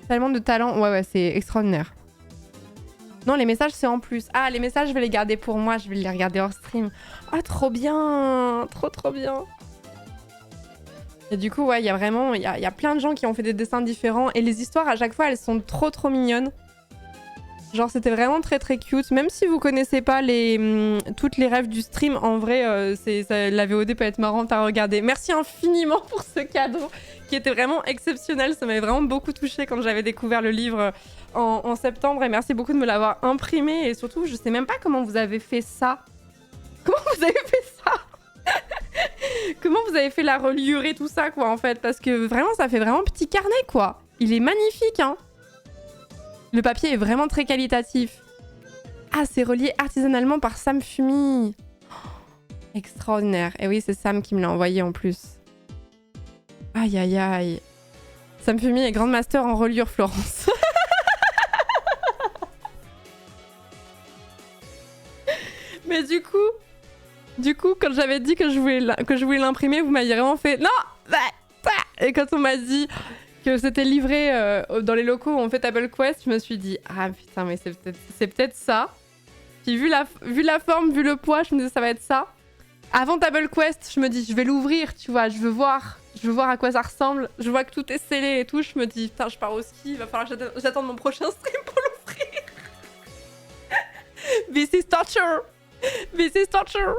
Tellement de talent. Ouais, c'est extraordinaire. Non, les messages, c'est en plus. Ah, les messages, je vais les garder pour moi. Je vais les regarder hors stream. Ah, trop bien. Trop bien. Et du coup, ouais, il y a vraiment... Il y a plein de gens qui ont fait des dessins différents. Et les histoires, à chaque fois, elles sont trop mignonnes. Genre, c'était vraiment très cute. Même si vous connaissez pas toutes les rêves du stream, en vrai, la VOD peut être marrante à regarder. Merci infiniment pour ce cadeau qui était vraiment exceptionnel. Ça m'avait vraiment beaucoup touchée quand j'avais découvert le livre en septembre. Et merci beaucoup de me l'avoir imprimé. Et surtout, je sais même pas comment vous avez fait ça. Comment vous avez fait ça? Comment vous avez fait la reliure et tout ça, quoi, en fait? Parce que vraiment, ça fait vraiment petit carnet, quoi. Il est magnifique, hein. Le papier est vraiment très qualitatif. Ah, c'est relié artisanalement par Sam Fumi. Oh, extraordinaire. Et oui, c'est Sam qui me l'a envoyé en plus. Aïe. Sam Fumi est Grandmaster en reliure, Florence. Mais du coup, quand j'avais dit que je voulais l'imprimer, vous m'aviez vraiment fait... Non. Et quand on m'a dit... que c'était livré dans les locaux où on fait Table Quest, je me suis dit ah putain mais c'est peut-être ça. Puis vu la forme, vu le poids, je me disais ça va être ça. Avant Table Quest, je me dis je vais l'ouvrir, tu vois, je veux voir à quoi ça ressemble. Je vois que tout est scellé et tout, je me dis putain je pars au ski, il va falloir que j'attende mon prochain stream pour l'ouvrir. This is torture. This is torture.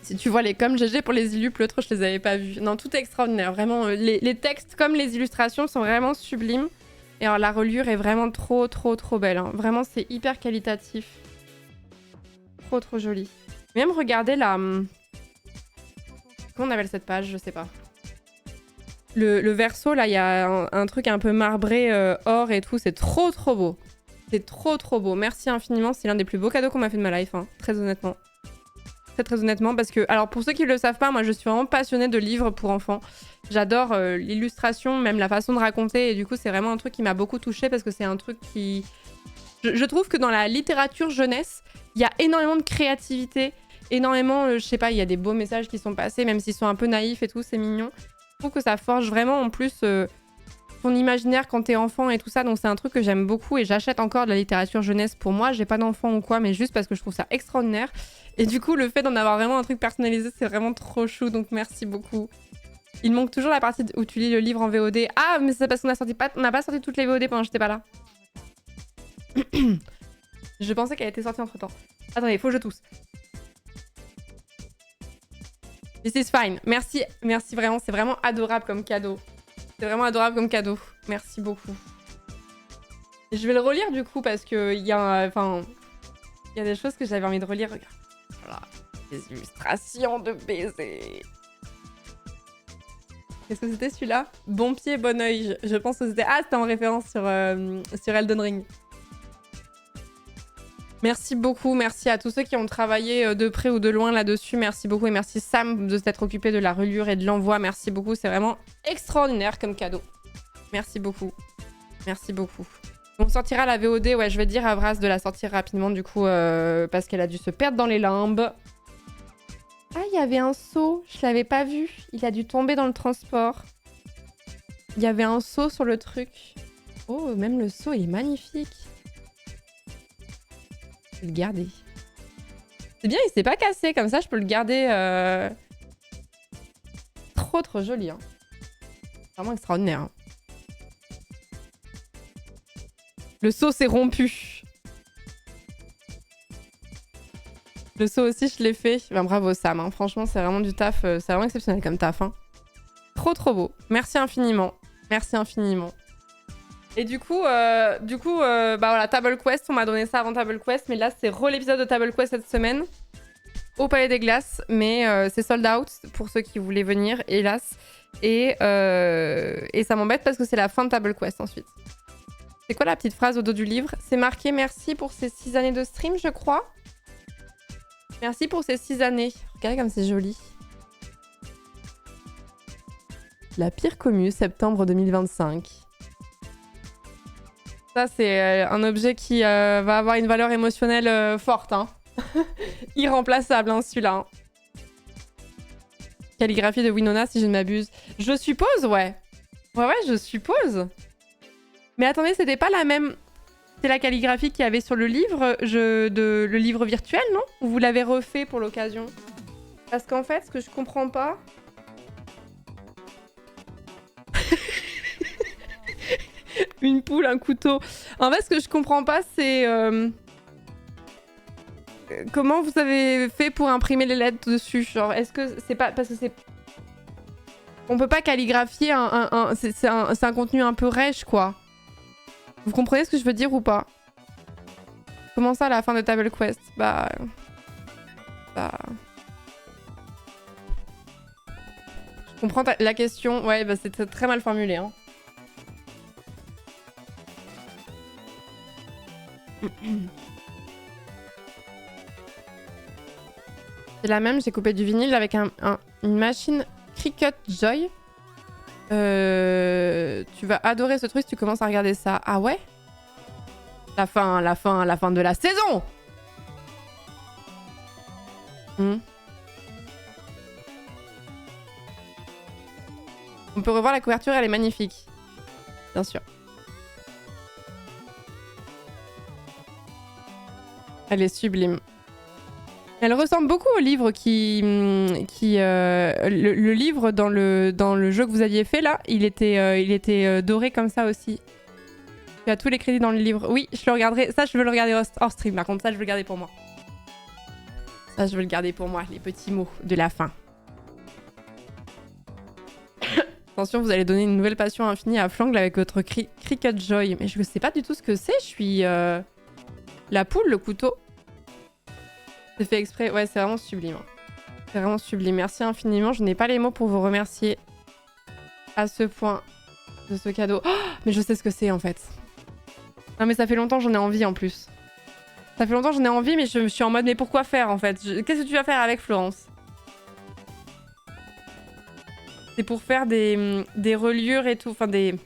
Si tu vois les coms GG pour les illus, l'autre je les avais pas vus. Non, tout est extraordinaire. Vraiment, les textes comme les illustrations sont vraiment sublimes. Et alors la reliure est vraiment trop belle. Hein. Vraiment, c'est hyper qualitatif. Trop joli. Même regarder la... Comment on appelle cette page? Je sais pas. Le verso, là, il y a un truc un peu marbré, or et tout. C'est trop beau. C'est trop beau. Merci infiniment. C'est l'un des plus beaux cadeaux qu'on m'a fait de ma life. Hein. Très honnêtement. Très honnêtement. Parce que, alors pour ceux qui ne le savent pas, moi je suis vraiment passionnée de livres pour enfants. J'adore l'illustration, même la façon de raconter. Et du coup, c'est vraiment un truc qui m'a beaucoup touchée parce que c'est un truc qui... Je trouve que dans la littérature jeunesse, il y a énormément de créativité. Énormément, je sais pas, il y a des beaux messages qui sont passés, même s'ils sont un peu naïfs et tout, c'est mignon. Je trouve que ça forge vraiment en plus ton imaginaire quand t'es enfant et tout ça. Donc c'est un truc que j'aime beaucoup et j'achète encore de la littérature jeunesse pour moi. J'ai pas d'enfant ou quoi, mais juste parce que je trouve ça extraordinaire. Et du coup, le fait d'en avoir vraiment un truc personnalisé, c'est vraiment trop chou. Donc merci beaucoup. Il manque toujours la partie où tu lis le livre en VOD. Ah, mais c'est parce qu'on n'a pas sorti toutes les VOD pendant que j'étais pas là. Je pensais qu'elle était sortie entre temps. Attendez, faut que je tousse. This is fine. Merci vraiment. C'est vraiment adorable comme cadeau. C'est vraiment adorable comme cadeau. Merci beaucoup. Et je vais le relire du coup parce que il y a des choses que j'avais envie de relire. Regarde. Voilà. Des illustrations de baisers. Qu'est-ce que c'était celui-là? Bon pied, bon oeil. Je pense que c'était... Ah, c'était en référence sur Elden Ring. Merci beaucoup, merci à tous ceux qui ont travaillé de près ou de loin là-dessus. Merci beaucoup et merci Sam de s'être occupé de la reliure et de l'envoi. Merci beaucoup, c'est vraiment extraordinaire comme cadeau. Merci beaucoup. Merci beaucoup. On sortira la VOD, ouais, je vais dire à Vras de la sortir rapidement du coup parce qu'elle a dû se perdre dans les limbes. Ah, il y avait un seau, je l'avais pas vu. Il a dû tomber dans le transport. Il y avait un seau sur le truc. Oh, même le seau, il est magnifique. Je vais le garder. C'est bien, il s'est pas cassé. Comme ça, je peux le garder. Trop joli. Hein. Vraiment extraordinaire. Hein. Le seau s'est rompu. Le seau aussi, je l'ai fait. Ben, bravo Sam. Hein. Franchement, c'est vraiment du taf. C'est vraiment exceptionnel comme taf. Hein. Trop beau. Merci infiniment. Merci infiniment. Et du coup, bah voilà, Table Quest, on m'a donné ça avant Table Quest, mais là c'est l'épisode de Table Quest cette semaine au Palais des Glaces, mais c'est sold out pour ceux qui voulaient venir, hélas. Et ça m'embête parce que c'est la fin de Table Quest ensuite. C'est quoi la petite phrase au dos du livre? C'est marqué merci pour ces 6 années de stream, je crois. Merci pour ces 6 années. Regardez comme c'est joli. La pire commu, septembre 2025. Ça, c'est un objet qui va avoir une valeur émotionnelle forte. Hein. Irremplaçable, hein, celui-là. Hein. Calligraphie de Winona, si je ne m'abuse. Je suppose, ouais. Ouais, je suppose. Mais attendez, c'était pas la même... C'est la calligraphie qu'il y avait sur le livre, le livre virtuel, non? Ou vous l'avez refait pour l'occasion? Parce qu'en fait, ce que je comprends pas... Une poule, un couteau. En fait, ce que je comprends pas, c'est... comment vous avez fait pour imprimer les lettres dessus? Genre, est-ce que c'est pas... Parce que c'est... On peut pas calligraphier c'est un contenu un peu rêche, quoi. Vous comprenez ce que je veux dire ou pas? Comment ça, à la fin de Table Quest? Bah... Je comprends la question. Ouais, bah c'est très mal formulé, hein. C'est la même, j'ai coupé du vinyle avec une machine Cricut Joy. Tu vas adorer ce truc si tu commences à regarder ça. Ah ouais? La fin de la saison! On peut revoir la couverture, elle est magnifique. Bien sûr. Elle est sublime. Elle ressemble beaucoup au livre le livre dans le jeu que vous aviez fait là, il était doré comme ça aussi. Tu as tous les crédits dans le livre. Oui, je le regarderai. Ça, je veux le regarder hors stream. Par contre, ça, je veux le garder pour moi. Ça, je veux le garder pour moi, les petits mots de la fin. Attention, vous allez donner une nouvelle passion infinie à Flangle avec votre Cricket Joy. Mais je sais pas du tout ce que c'est. Je suis la poule, le couteau. C'est fait exprès. Ouais, c'est vraiment sublime. C'est vraiment sublime. Merci infiniment. Je n'ai pas les mots pour vous remercier à ce point de ce cadeau. Oh, mais je sais ce que c'est en fait. Non mais ça fait longtemps j'en ai envie en plus. Ça fait longtemps j'en ai envie mais je suis en mode mais pourquoi faire en fait? Qu'est-ce que tu vas faire avec Florence? C'est pour faire des reliures et tout. Enfin des...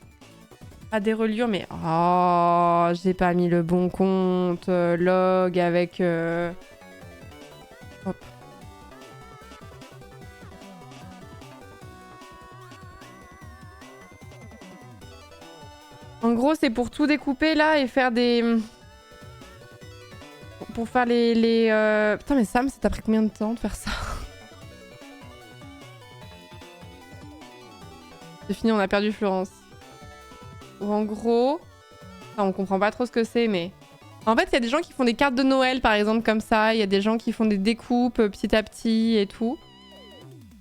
Pas des reliures mais... Oh, j'ai pas mis le bon compte. Log avec... Hop. En gros, c'est pour tout découper là et faire des... Pour faire les... Putain, mais Sam, ça t'a pris combien de temps de faire ça? C'est fini, on a perdu Florence. Ou en gros... Enfin, on comprend pas trop ce que c'est, mais... En fait, il y a des gens qui font des cartes de Noël, par exemple, comme ça. Il y a des gens qui font des découpes petit à petit et tout.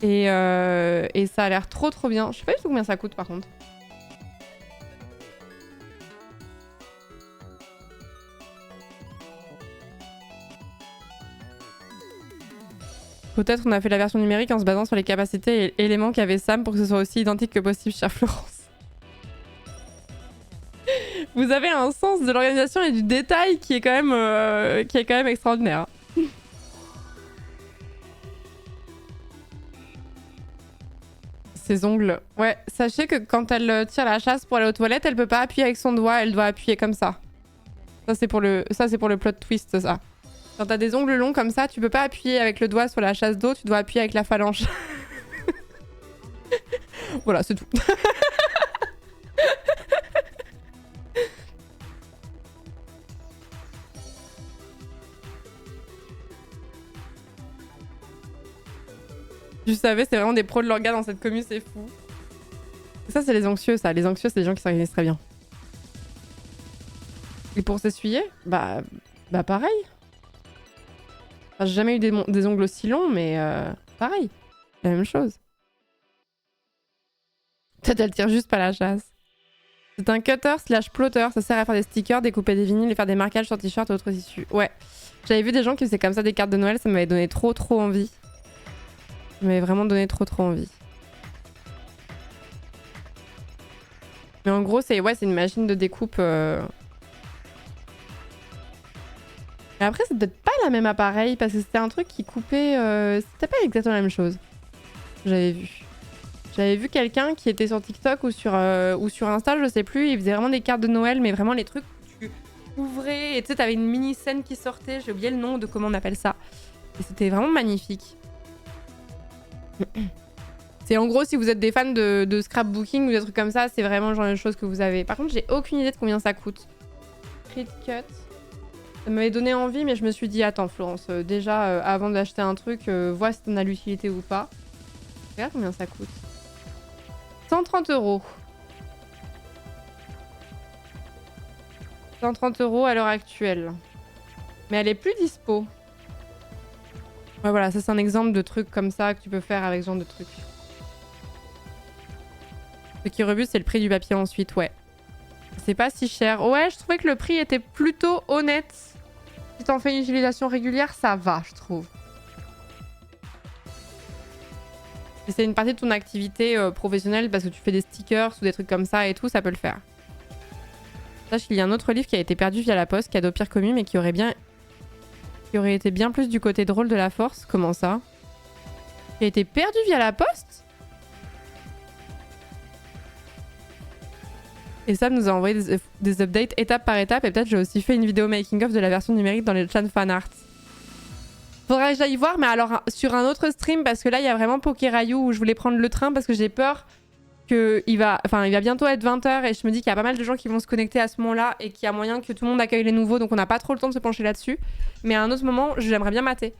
Et ça a l'air trop trop bien. Je sais pas du tout combien ça coûte, par contre. Peut-être on a fait la version numérique en se basant sur les capacités et éléments qu'avait Sam pour que ce soit aussi identique que possible, chère Florence. Vous avez un sens de l'organisation et du détail qui est quand même extraordinaire. Ses ongles. Ouais, sachez que quand elle tire la chasse pour aller aux toilettes, elle peut pas appuyer avec son doigt, elle doit appuyer comme ça. Ça c'est pour le plot twist, ça. Quand t'as des ongles longs comme ça, tu peux pas appuyer avec le doigt sur la chasse d'eau, tu dois appuyer avec la phalange. Voilà, c'est tout. Je savais, c'est vraiment des pros de l'orga dans cette commune, c'est fou. Ça, c'est les anxieux, ça. Les anxieux, c'est des gens qui s'organisent très bien. Et pour s'essuyer, bah pareil. Enfin, j'ai jamais eu des ongles aussi longs, mais pareil. La même chose. Peut-être elle tire juste pas la chasse. C'est un cutter slash plotter. Ça sert à faire des stickers, découper des vinyles et faire des marquages sur t-shirts et autres tissus. Ouais. J'avais vu des gens qui faisaient comme ça des cartes de Noël. Ça m'avait donné trop envie. Ça m'avait vraiment donné trop envie. Mais en gros, c'est une machine de découpe. Et après, c'est peut-être pas la même appareil parce que c'était un truc qui coupait. C'était pas exactement la même chose. J'avais vu. J'avais vu quelqu'un qui était sur TikTok ou sur Insta, je sais plus. Il faisait vraiment des cartes de Noël, mais vraiment les trucs que tu ouvrais et tu sais, t'avais une mini scène qui sortait. J'ai oublié le nom de comment on appelle ça. Et c'était vraiment magnifique. C'est en gros, si vous êtes des fans de scrapbooking ou des trucs comme ça, c'est vraiment le genre de choses que vous avez. Par contre, j'ai aucune idée de combien ça coûte. Crit cut. Ça m'avait donné envie, mais je me suis dit, attends Florence, déjà, avant d'acheter un truc, vois si t'en as l'utilité ou pas. Regarde combien ça coûte. 130 €. 130 € à l'heure actuelle. Mais elle est plus dispo. Ouais, voilà, ça c'est un exemple de truc comme ça que tu peux faire avec ce genre de truc. Ce qui rebute, c'est le prix du papier ensuite, ouais. C'est pas si cher. Ouais, je trouvais que le prix était plutôt honnête. Si t'en fais une utilisation régulière, ça va, je trouve. Si c'est une partie de ton activité professionnelle parce que tu fais des stickers ou des trucs comme ça et tout, ça peut le faire. Sache qu'il y a un autre livre qui a été perdu via la poste, Cadeau pire commis, mais qui aurait été bien plus du côté drôle de la force. Comment ça? Qui a été perdu via la poste? Et Sam nous a envoyé des updates étape par étape. Et peut-être j'ai aussi fait une vidéo making-of de la version numérique dans les chats fanart. Faudra que j'aille voir, mais alors sur un autre stream, parce que là, il y a vraiment Pokérayou où je voulais prendre le train parce que j'ai peur il va bientôt être 20h et je me dis qu'il y a pas mal de gens qui vont se connecter à ce moment-là et qu'il y a moyen que tout le monde accueille les nouveaux, donc on n'a pas trop le temps de se pencher là-dessus. Mais à un autre moment, j'aimerais bien mater.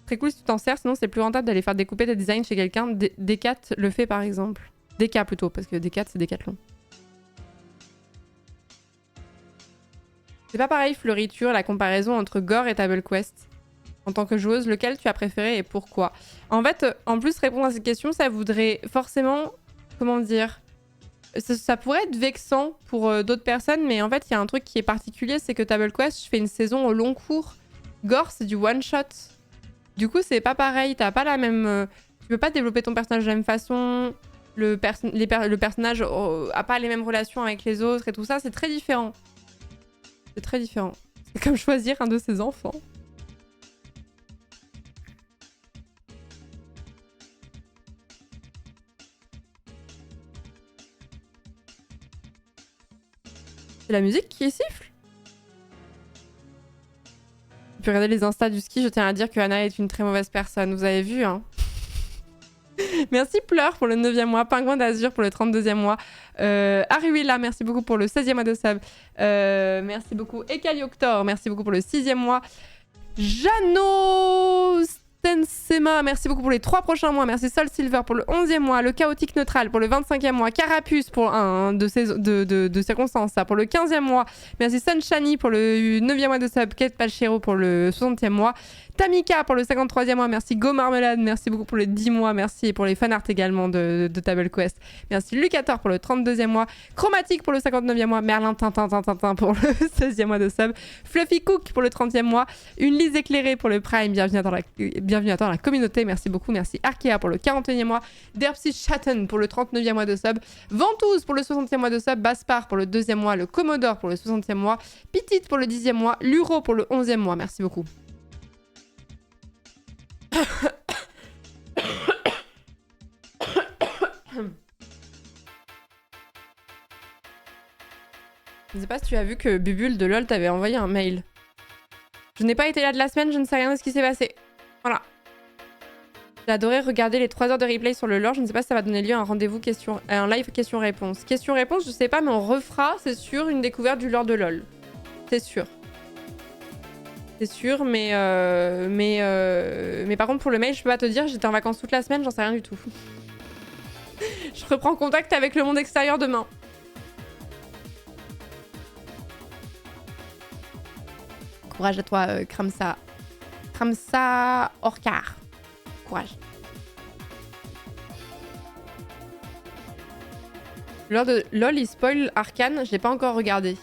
Très cool si tu t'en sers, sinon c'est plus rentable d'aller faire découper tes designs chez quelqu'un. Decat le fait par exemple. Deca plutôt, parce que Decat c'est Decathlon. C'est pas pareil Fleuriture, la comparaison entre Gore et Table Quest. En tant que joueuse, lequel tu as préféré et pourquoi? En fait, en plus, répondre à cette question, ça voudrait forcément... Comment dire? Ça pourrait être vexant pour d'autres personnes, mais en fait, il y a un truc qui est particulier, c'est que Table Quest, je fais une saison au long cours. Gore, c'est du one-shot. Du coup, c'est pas pareil, t'as pas la même... tu peux pas développer ton personnage de la même façon, le personnage a pas les mêmes relations avec les autres et tout ça, c'est très différent. C'est très différent. C'est comme choisir un de ses enfants. C'est la musique qui siffle. Tu peux regarder les instas du ski, je tiens à dire que Anna est une très mauvaise personne, vous avez vu hein. Merci Pleur pour le 9e mois, Pingouin d'Azur pour le 32e mois, Ariwilla, merci beaucoup pour le 16e mois de sub, merci beaucoup Ekalioctor, merci beaucoup pour le 6e mois, Jano Stensema, merci beaucoup pour les 3 prochains mois, merci Sol Silver pour le 11e mois, le Chaotique Neutral pour le 25e mois, Carapuce pour un de circonstances, ça pour le 15e mois, merci Sunshiny pour le 9e mois de sub, Kate Palchero pour le 60e mois, Tamika pour le 53e mois, merci Go Marmelade, merci beaucoup pour les 10 mois, merci pour les fanarts également de Table Quest, merci Lucator pour le 32e mois, Chromatique pour le 59e mois, Merlin Tintin pour le 16e mois de sub, Fluffy Cook pour le 30e mois, Une Lise éclairée pour le Prime, bienvenue à toi dans la communauté, merci beaucoup, merci Arkea pour le 41e mois, Derpsy Chatten pour le 39e mois de sub, Ventouse pour le 60e mois de sub, Baspar pour le 2e mois, le Commodore pour le 60e mois, Petite pour le 10e mois, Luro pour le 11e mois, merci beaucoup. Je ne sais pas si tu as vu que Bubule de LOL t'avait envoyé un mail. Je n'ai pas été là de la semaine, je ne sais rien de ce qui s'est passé. Voilà. J'ai adoré regarder les 3 heures de replay sur le lore. Je ne sais pas si ça va donner lieu à un rendez-vous un live question-réponse. Question-réponse, je sais pas, mais on refera, c'est sûr, une découverte du lore de LOL. C'est sûr. C'est sûr, mais par contre pour le mail, je peux pas te dire, j'étais en vacances toute la semaine, j'en sais rien du tout. Je reprends contact avec le monde extérieur demain. Courage à toi, Kramsa. Kramsa Orcar. Courage. Lors de LOL, il spoil Arcane, je l'ai pas encore regardé.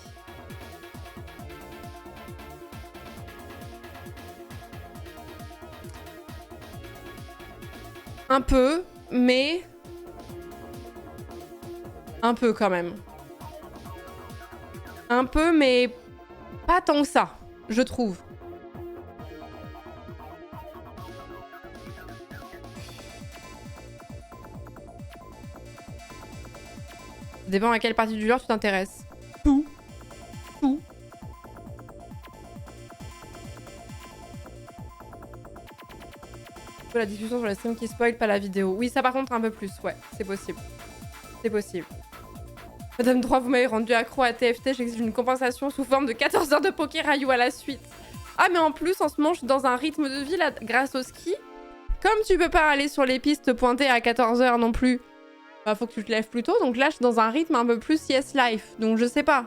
Un peu, mais... Un peu quand même. Un peu, mais pas tant que ça, je trouve. Ça dépend à quelle partie du lore tu t'intéresses. Tout. Tout. La discussion sur la stream qui spoil pas la vidéo. Oui, ça par contre un peu plus, ouais, c'est possible. C'est possible. Madame 3, vous m'avez rendu accro à TFT, j'exige une compensation sous forme de 14 heures de Poké Rayou à la suite. Ah mais en plus, en ce moment, je suis dans un rythme de vie là, grâce au ski. Comme tu peux pas aller sur les pistes pointées à 14 heures non plus, bah faut que tu te lèves plus tôt, donc là je suis dans un rythme un peu plus yes life. Donc je sais pas.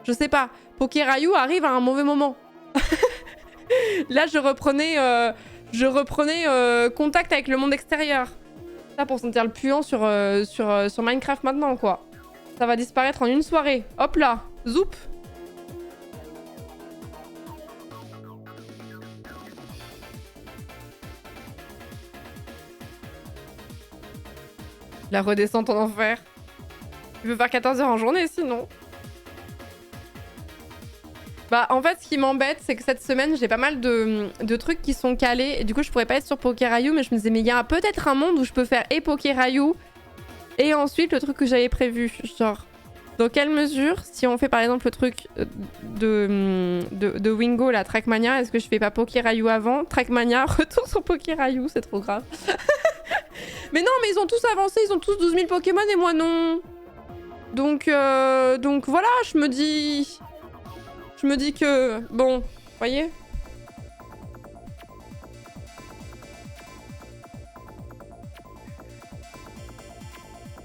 Je sais pas. Poké Rayou arrive à un mauvais moment. Là je reprenais contact avec le monde extérieur. Ça pour sentir le puant sur Minecraft maintenant quoi. Ça va disparaître en une soirée. Hop là, zoup. La redescente en enfer. Tu veux faire 14 heures en journée sinon. Bah en fait ce qui m'embête c'est que cette semaine j'ai pas mal de trucs qui sont calés et du coup je pourrais pas être sur Poké Rayou mais je me disais mais il y a peut-être un monde où je peux faire et Poké Rayou et ensuite le truc que j'avais prévu, genre dans quelle mesure si on fait par exemple le truc de Wingo la Trackmania, est-ce que je fais pas Poké Rayou avant Trackmania, retour sur Poké Rayou, c'est trop grave. Mais non, mais ils ont tous avancé, ils ont tous 12 000 Pokémon et moi non. Donc voilà, je me dis que... Bon, voyez.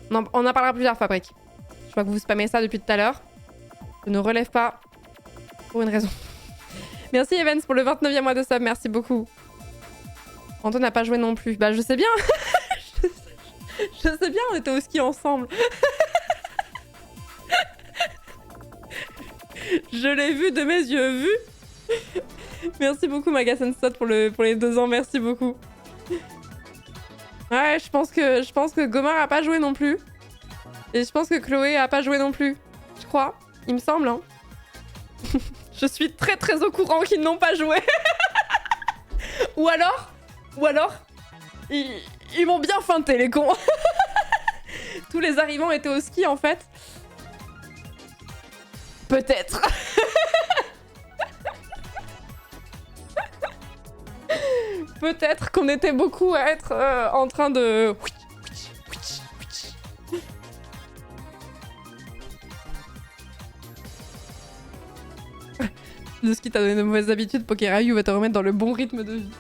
Non, on en parlera plus tard, Fabrique. Je vois que vous spammez ça depuis tout à l'heure. Je ne relève pas pour une raison. Merci Evans pour le 29e mois de sub, merci beaucoup. Anton n'a pas joué non plus. Bah je sais bien. Je sais bien, on était au ski ensemble. Je l'ai vu de mes yeux vus. Merci beaucoup Magasin Stot pour les 2 ans, merci beaucoup. Ouais, je pense que Gomar a pas joué non plus. Et je pense que Chloé a pas joué non plus. Je crois, il me semble. Hein. Je suis très très au courant qu'ils n'ont pas joué. Ou alors, ils m'ont bien feinté les cons. Tous les arrivants étaient au ski en fait. Peut-être. Peut-être qu'on était beaucoup à être en train de... Le ski t'a donné de mauvaises habitudes, Pokérayou va te remettre dans le bon rythme de vie.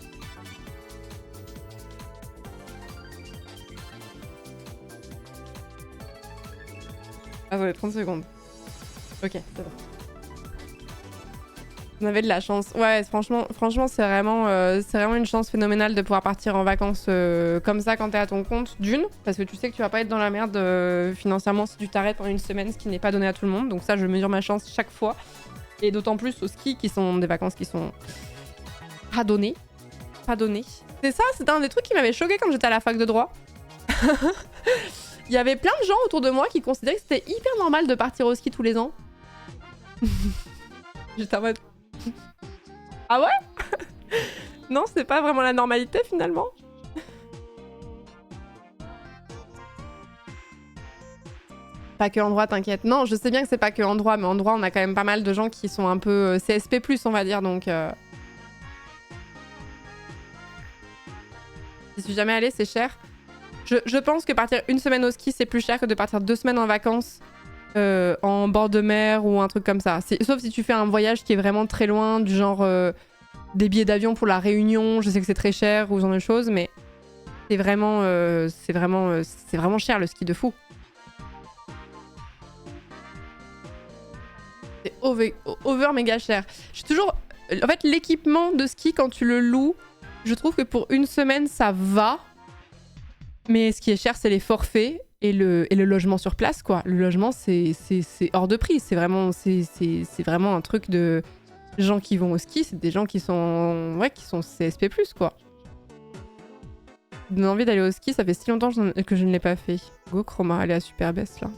Attendez, 30 secondes. Ok, c'est bon. On avait de la chance. Ouais, franchement c'est vraiment une chance phénoménale de pouvoir partir en vacances comme ça quand t'es à ton compte. D'une, parce que tu sais que tu vas pas être dans la merde financièrement si tu t'arrêtes pendant une semaine, ce qui n'est pas donné à tout le monde. Donc ça, je mesure ma chance chaque fois. Et d'autant plus au ski, qui sont des vacances qui sont pas données. Pas données. C'est ça, c'était un des trucs qui m'avait choqué quand j'étais à la fac de droit. Il y avait plein de gens autour de moi qui considéraient que c'était hyper normal de partir au ski tous les ans. J'étais en mode... Ah ouais? Non, c'est pas vraiment la normalité finalement. Pas que en droit, t'inquiète. Non, je sais bien que c'est pas que en droit, mais en droit, on a quand même pas mal de gens qui sont un peu CSP+, on va dire, donc... J'y suis jamais allée, c'est cher. Je pense que partir une semaine au ski, c'est plus cher que de partir 2 semaines en vacances en bord de mer ou un truc comme ça. Sauf si tu fais un voyage qui est vraiment très loin, du genre des billets d'avion pour la Réunion, je sais que c'est très cher ou ce genre de choses, mais c'est vraiment cher le ski de fou. C'est over méga cher. Je suis toujours... En fait, l'équipement de ski, quand tu le loues, je trouve que pour une semaine, ça va. Mais ce qui est cher, c'est les forfaits et le logement sur place, quoi. Le logement, c'est hors de prix. C'est vraiment un truc de gens qui vont au ski. C'est des gens qui sont CSP+, quoi. Donne envie d'aller au ski, ça fait si longtemps que je ne l'ai pas fait. Go Chroma, elle est à super baisse, là.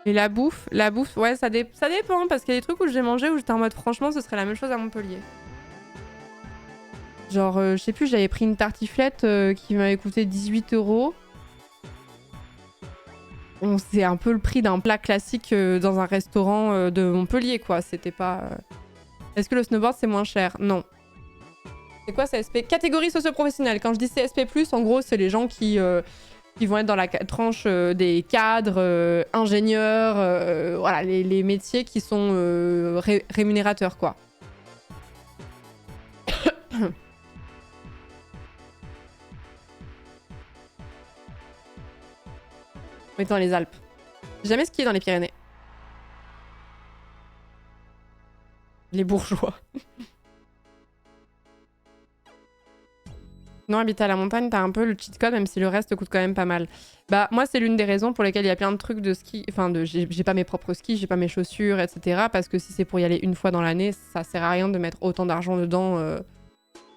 Et la bouffe, ouais, ça dépend, parce qu'il y a des trucs où j'ai mangé où j'étais en mode, franchement, ce serait la même chose à Montpellier. Genre, je sais plus, j'avais pris une tartiflette qui m'avait coûté 18 €. Bon, c'est un peu le prix d'un plat classique dans un restaurant de Montpellier, quoi. C'était pas... Est-ce que le snowboard, c'est moins cher? Non. C'est quoi CSP? Catégorie socio-professionnelle. Quand je dis CSP+, en gros, c'est les gens qui vont être dans la tranche des cadres, ingénieurs, voilà, les métiers qui sont rémunérateurs, quoi. On est dans les Alpes. J'ai jamais skié dans les Pyrénées. Les bourgeois. Non, habiter à la montagne, t'as un peu le cheat code, même si le reste coûte quand même pas mal. Bah, moi, c'est l'une des raisons pour lesquelles il y a plein de trucs de ski. Enfin, j'ai pas mes propres skis, j'ai pas mes chaussures, etc. Parce que si c'est pour y aller une fois dans l'année, ça sert à rien de mettre autant d'argent dedans.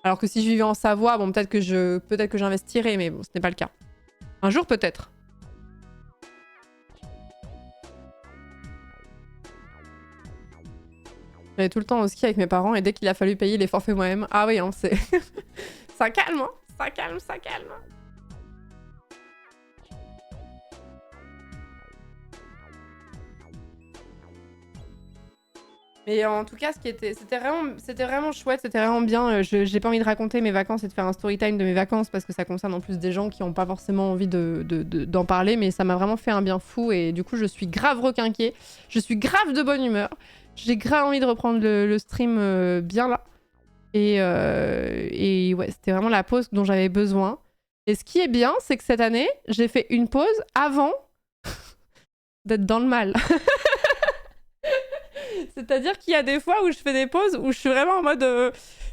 Alors que si je vivais en Savoie, bon, peut-être que j'investirais, mais bon, ce n'est pas le cas. Un jour, peut-être. J'allais tout le temps au ski avec mes parents et dès qu'il a fallu payer les forfaits moi-même, ah oui, hein, c'est... ça calme, hein, ça calme, ça calme. Mais en tout cas, c'était vraiment chouette, c'était vraiment bien. J'ai pas envie de raconter mes vacances et de faire un story time de mes vacances parce que ça concerne en plus des gens qui ont pas forcément envie d'en parler, mais ça m'a vraiment fait un bien fou et du coup, je suis grave requinquée. Je suis grave de bonne humeur. J'ai grave envie de reprendre le stream bien là. Et ouais, c'était vraiment la pause dont j'avais besoin. Et ce qui est bien, c'est que cette année, j'ai fait une pause avant d'être dans le mal. C'est-à-dire qu'il y a des fois où je fais des pauses où je suis vraiment en mode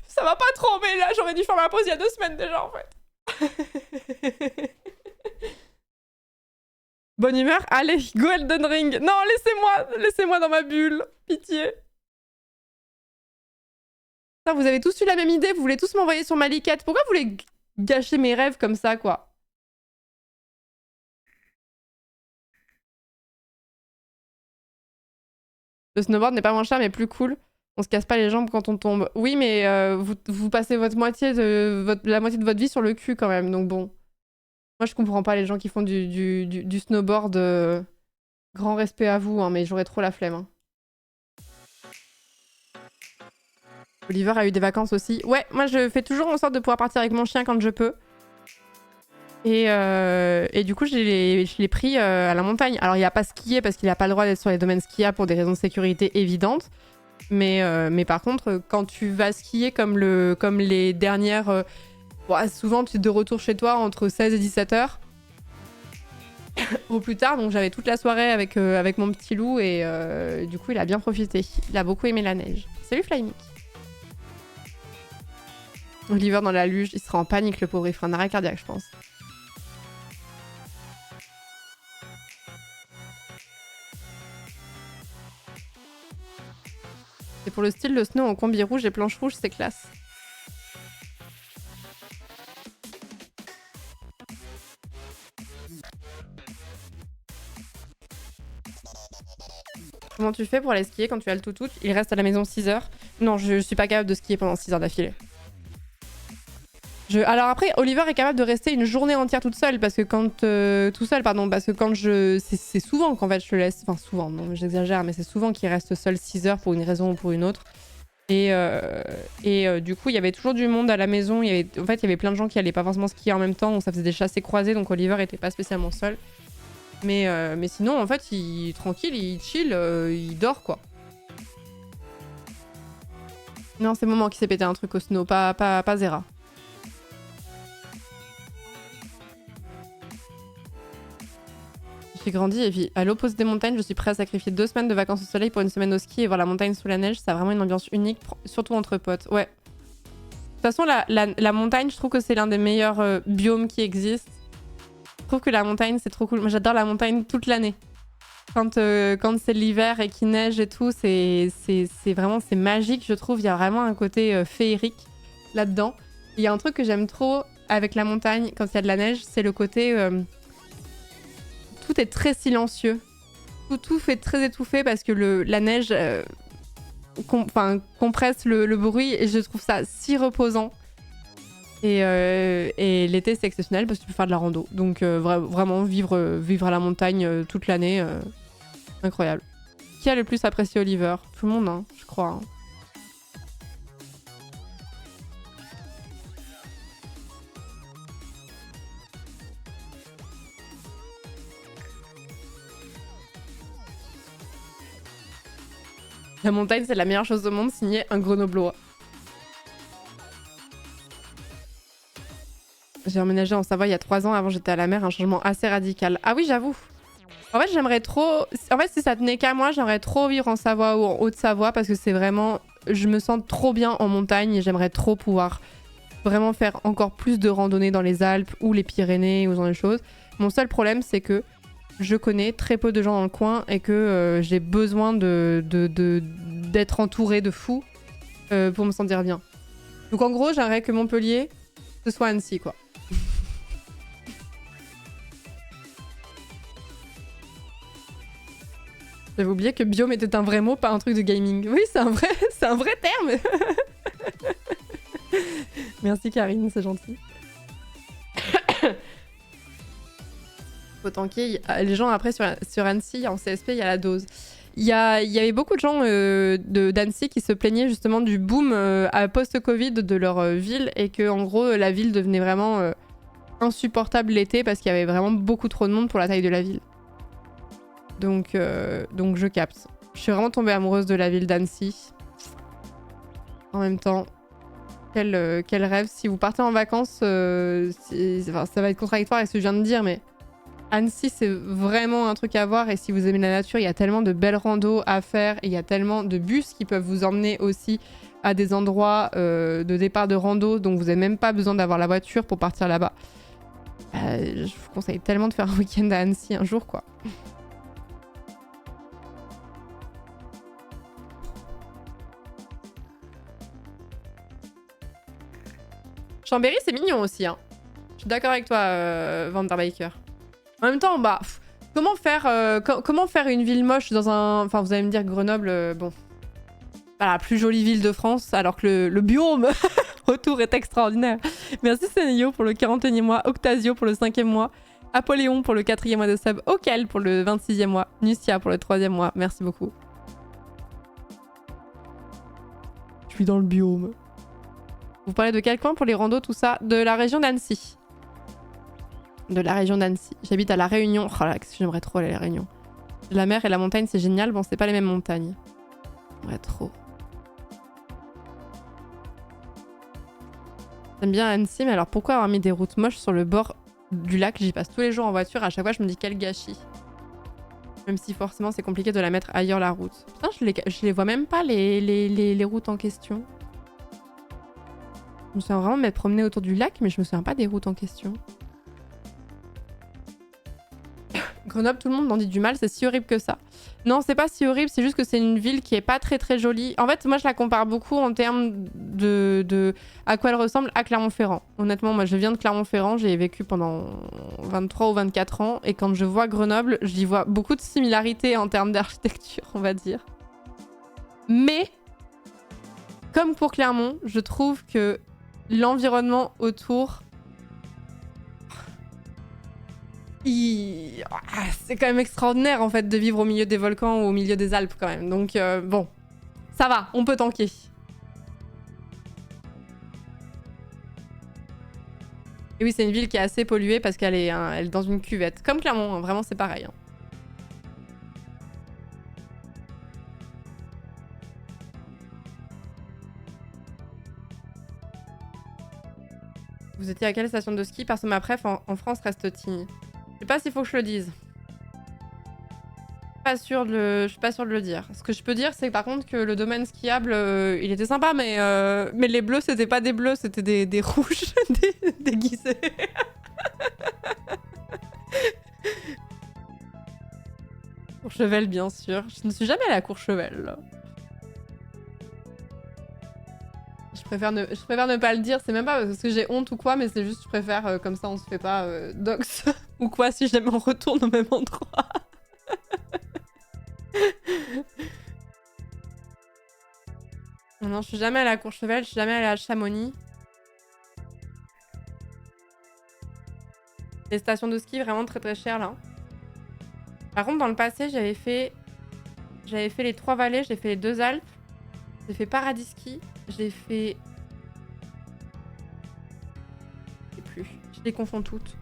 ça va pas trop, mais là j'aurais dû faire ma pause il y a 2 semaines déjà en fait. Bonne humeur, allez, go Elden Ring. Non, laissez-moi dans ma bulle, pitié. Putain, vous avez tous eu la même idée, vous voulez tous m'envoyer sur ma liquette. Pourquoi vous voulez gâcher mes rêves comme ça, quoi? Le snowboard n'est pas moins cher, mais plus cool. On se casse pas les jambes quand on tombe. Oui, mais vous passez la moitié de votre vie sur le cul quand même, donc bon. Moi, je comprends pas les gens qui font du snowboard. Grand respect à vous, hein, mais j'aurais trop la flemme. Hein. Oliver a eu des vacances aussi. Ouais, moi, je fais toujours en sorte de pouvoir partir avec mon chien quand je peux. Et du coup, je l'ai pris à la montagne. Alors, il n'a pas skié parce qu'il n'a pas le droit d'être sur les domaines skiables pour des raisons de sécurité évidentes. Mais par contre, quand tu vas skier comme les dernières... souvent, tu es de retour chez toi entre 16 et 17 heures. Au plus tard, donc j'avais toute la soirée avec mon petit loup et du coup, il a bien profité. Il a beaucoup aimé la neige. Salut Flymic. Oliver dans la luge, il sera en panique, le pauvre. Il fera un arrêt cardiaque, je pense. Et pour le style, le snow en combi rouge et planche rouge, c'est classe. Comment tu fais pour aller skier quand tu as le tout? Il reste à la maison 6 heures. Non, je suis pas capable de skier pendant 6 heures d'affilée. Alors après, Oliver est capable de rester une journée entière toute seule parce que quand... parce que quand je... C'est souvent qu'en fait je le laisse... Enfin souvent, non j'exagère, mais c'est souvent qu'il reste seul 6 heures pour une raison ou pour une autre. Et du coup, il y avait toujours du monde à la maison. En fait, il y avait plein de gens qui allaient pas forcément skier en même temps, donc ça faisait des chassés croisés, donc Oliver était pas spécialement seul. Mais sinon, en fait, il est tranquille, il chill, il dort quoi. Non, c'est Maman qui s'est pété un truc au snow, pas Zera. J'ai grandi et puis à l'opposé des montagnes, je suis prêt à sacrifier 2 semaines de vacances au soleil pour une semaine au ski et voir la montagne sous la neige. Ça a vraiment une ambiance unique, surtout entre potes. Ouais. De toute façon, la montagne, je trouve que c'est l'un des meilleurs biomes qui existent. Je trouve que la montagne, c'est trop cool. Moi, j'adore la montagne toute l'année. Quand c'est l'hiver et qu'il neige et tout, c'est vraiment c'est magique, je trouve. Il y a vraiment un côté féerique là-dedans. Il y a un truc que j'aime trop avec la montagne quand il y a de la neige, c'est le côté... tout est très silencieux. Tout fait très étouffé parce que la neige compresse le bruit et je trouve ça si reposant. Et l'été, c'est exceptionnel parce que tu peux faire de la rando. Donc vraiment, vivre à la montagne toute l'année, incroyable. Qui a le plus apprécié Oliver? Tout le monde, hein, je crois. Hein. La montagne, c'est la meilleure chose au monde, signé un Grenoblois. J'ai emménagé en Savoie il y a 3 ans, avant j'étais à la mer, un changement assez radical. Ah oui, j'avoue. En fait, j'aimerais trop... En fait, si ça tenait qu'à moi, j'aimerais trop vivre en Savoie ou en Haute-Savoie parce que c'est vraiment... Je me sens trop bien en montagne et j'aimerais trop pouvoir vraiment faire encore plus de randonnées dans les Alpes ou les Pyrénées ou ce genre de choses. Mon seul problème, c'est que je connais très peu de gens dans le coin et que j'ai besoin d'être entourée de fous pour me sentir bien. Donc en gros, j'aimerais que Montpellier, ce soit Annecy, quoi. J'avais oublié que biome était un vrai mot, pas un truc de gaming. Oui, c'est un vrai terme. Merci Karine, c'est gentil. Faut tanker. Les gens après sur Annecy, en CSP, il y a la dose. Il y avait beaucoup de gens d'Annecy qui se plaignaient justement du boom à post-Covid de leur ville et que en gros la ville devenait vraiment insupportable l'été parce qu'il y avait vraiment beaucoup trop de monde pour la taille de la ville. Donc je capte. Je suis vraiment tombée amoureuse de la ville d'Annecy. En même temps, quel rêve. Si vous partez en vacances, enfin, ça va être contradictoire avec ce que je viens de dire, mais Annecy, c'est vraiment un truc à voir. Et si vous aimez la nature, il y a tellement de belles randos à faire. Et il y a tellement de bus qui peuvent vous emmener aussi à des endroits de départ de rando. Donc vous n'avez même pas besoin d'avoir la voiture pour partir là-bas. Je vous conseille tellement de faire un week-end à Annecy un jour, quoi. Chambéry, c'est mignon aussi, hein. Je suis d'accord avec toi, Vanderbiker. En même temps, bah, comment faire une ville moche dans un... Enfin, vous allez me dire Grenoble, bon... Pas la plus jolie ville de France, alors que le biome autour est extraordinaire. Merci Senio pour le 41e mois, Octasio pour le 5e mois, Apoléon pour le 4e mois de sub, Okel pour le 26e mois, Nucia pour le 3e mois. Merci beaucoup. Je suis dans le biome. Vous parlez de quel coin pour les randos, tout ça? De la région d'Annecy. De la région d'Annecy. J'habite à La Réunion. Oh là, j'aimerais trop aller à La Réunion. La mer et la montagne, c'est génial. Bon, c'est pas les mêmes montagnes. J'aimerais trop. J'aime bien Annecy, mais alors pourquoi avoir mis des routes moches sur le bord du lac? J'y passe tous les jours en voiture. À chaque fois, je me dis quel gâchis. Même si forcément, c'est compliqué de la mettre ailleurs, la route. Putain, je les vois même pas, les routes en question. Je me souviens vraiment de m'être promenée autour du lac, mais je me souviens pas des routes en question. Grenoble, tout le monde en dit du mal, c'est si horrible que ça. Non, c'est pas si horrible, c'est juste que c'est une ville qui est pas très très jolie. En fait, moi je la compare beaucoup en termes de à quoi elle ressemble à Clermont-Ferrand. Honnêtement, moi je viens de Clermont-Ferrand, j'ai vécu pendant 23 ou 24 ans, et quand je vois Grenoble, j'y vois beaucoup de similarités en termes d'architecture, on va dire. Mais, comme pour Clermont, je trouve que l'environnement autour... C'est quand même extraordinaire en fait de vivre au milieu des volcans ou au milieu des Alpes quand même. Donc bon, ça va, on peut tanker. Et oui, c'est une ville qui est assez polluée parce qu'elle est, elle est dans une cuvette. Comme Clermont, hein, vraiment c'est pareil. Hein. Vous étiez à quelle station de ski? Perso, ma préf en France reste Tignes. Je sais pas s'il faut que je le dise. Je suis pas sûre de le dire. Ce que je peux dire, c'est par contre que le domaine skiable, il était sympa, mais les bleus, c'était pas des bleus, c'était des rouges déguisés. Courchevel, bien sûr. Je ne suis jamais allée à Courchevel. Je préfère ne pas le dire, c'est même pas parce que j'ai honte ou quoi, mais c'est juste je préfère, comme ça on se fait pas dox ou quoi si jamais on retourne au même endroit. Non, je suis jamais allée à Courchevel, je suis jamais allée à Chamonix. Les stations de ski vraiment très très chères là. Par contre dans le passé j'avais fait les 3 vallées, j'ai fait les 2 Alpes, j'ai fait Paradis Ski. J'ai fait... Je sais plus. Je les confonds toutes.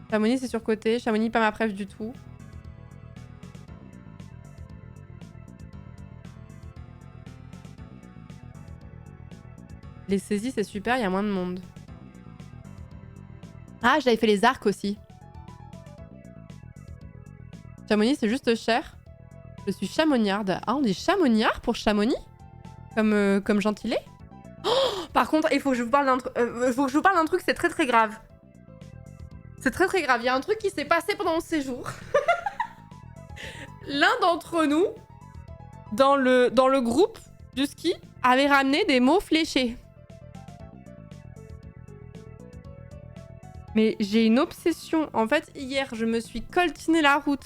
Chamonix, c'est surcoté. Chamonix, pas ma préf du tout. Les saisies, c'est super, il y a moins de monde. Ah, j'avais fait les arcs aussi. Chamonix, c'est juste cher. Je suis chamoniarde. Ah, on dit chamoniard pour Chamonix? Comme gentilé? Oh, par contre, il faut que je vous parle d'un truc, c'est très très grave. C'est très très grave. Il y a un truc qui s'est passé pendant le séjour. L'un d'entre nous, dans le groupe du ski, avait ramené des mots fléchés. Mais j'ai une obsession. En fait, hier, je me suis coltiné la route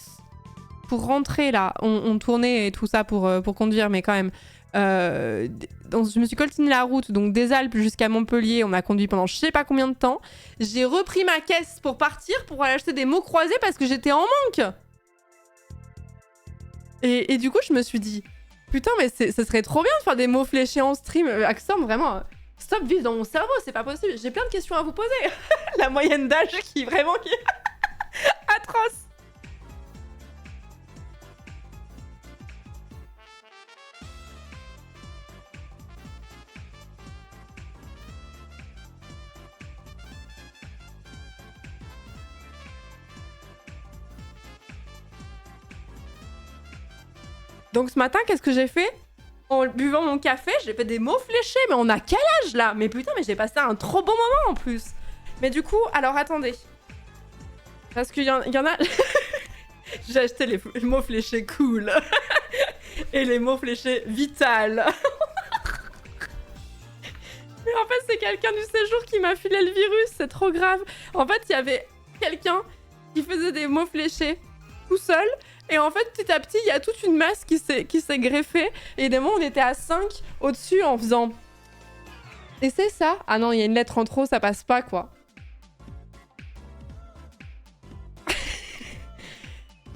pour rentrer là. On tournait et tout ça pour conduire, mais quand même. Donc, je me suis coltiné la route, donc des Alpes jusqu'à Montpellier. On a conduit pendant je sais pas combien de temps. J'ai repris ma caisse pour partir, pour aller acheter des mots croisés parce que j'étais en manque. Et du coup, je me suis dit, putain, mais ça serait trop bien de faire des mots fléchés en stream. Axorm, vraiment, stop, vivre dans mon cerveau, c'est pas possible. J'ai plein de questions à vous poser. La moyenne d'âge qui vraiment qui est atroce. Donc ce matin, qu'est-ce que j'ai fait? En buvant mon café, j'ai fait des mots fléchés. Mais on a quel âge là? Mais putain, mais j'ai passé un trop bon moment en plus. Mais du coup, alors attendez. Parce qu'il y en a... J'ai acheté les mots fléchés cool. Et les mots fléchés vital. Mais en fait, c'est quelqu'un du séjour qui m'a filé le virus. C'est trop grave. En fait, il y avait quelqu'un qui faisait des mots fléchés tout seul. Et en fait, petit à petit, il y a toute une masse qui s'est greffée. Et des moments, on était à 5 au-dessus en faisant... Et c'est ça? Ah non, il y a une lettre en trop, ça passe pas, quoi.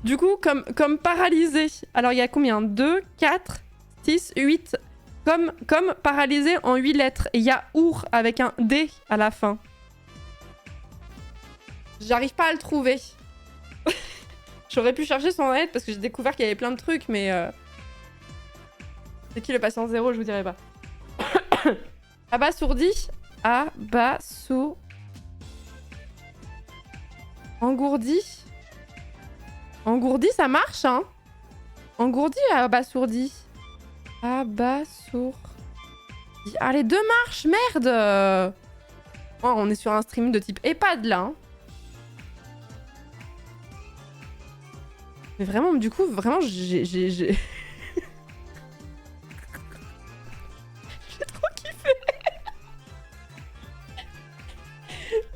Du coup, comme paralysé. Alors, il y a combien? 2, 4, 6, 8. Comme paralysé en 8 lettres. Et il y a our avec un D à la fin. J'arrive pas à le trouver. J'aurais pu chercher son net parce que j'ai découvert qu'il y avait plein de trucs, mais... C'est qui le patient zéro? Je vous dirai pas. Abasourdi. Engourdi. Engourdi, ça marche, hein? Engourdi ou abasourdi? Abasourdi. Ah, les deux marchent, merde! Oh, on est sur un stream de type EHPAD, là. Hein. Mais vraiment, du coup, vraiment, j'ai... j'ai trop kiffé.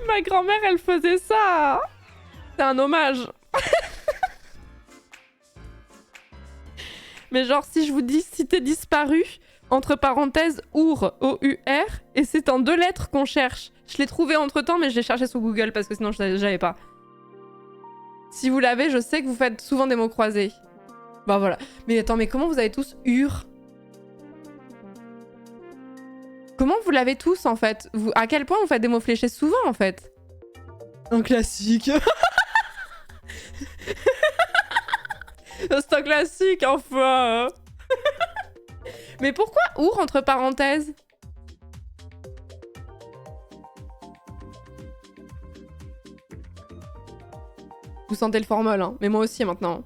Ma grand-mère, elle faisait ça. C'est un hommage. Mais genre, si je vous dis cité disparu, entre parenthèses, our, O-U-R, et c'est en 2 lettres qu'on cherche. Je l'ai trouvé entre-temps, mais je l'ai cherché sur Google parce que sinon, j'avais pas. Si vous l'avez, je sais que vous faites souvent des mots croisés. Bah voilà. Mais attends, mais comment vous avez tous ur? Comment vous l'avez tous, en fait? À quel point vous faites des mots fléchés souvent, en fait? Un classique. C'est un classique, enfin. Mais pourquoi our entre parenthèses? Vous sentez le formol, hein. Mais moi aussi, maintenant.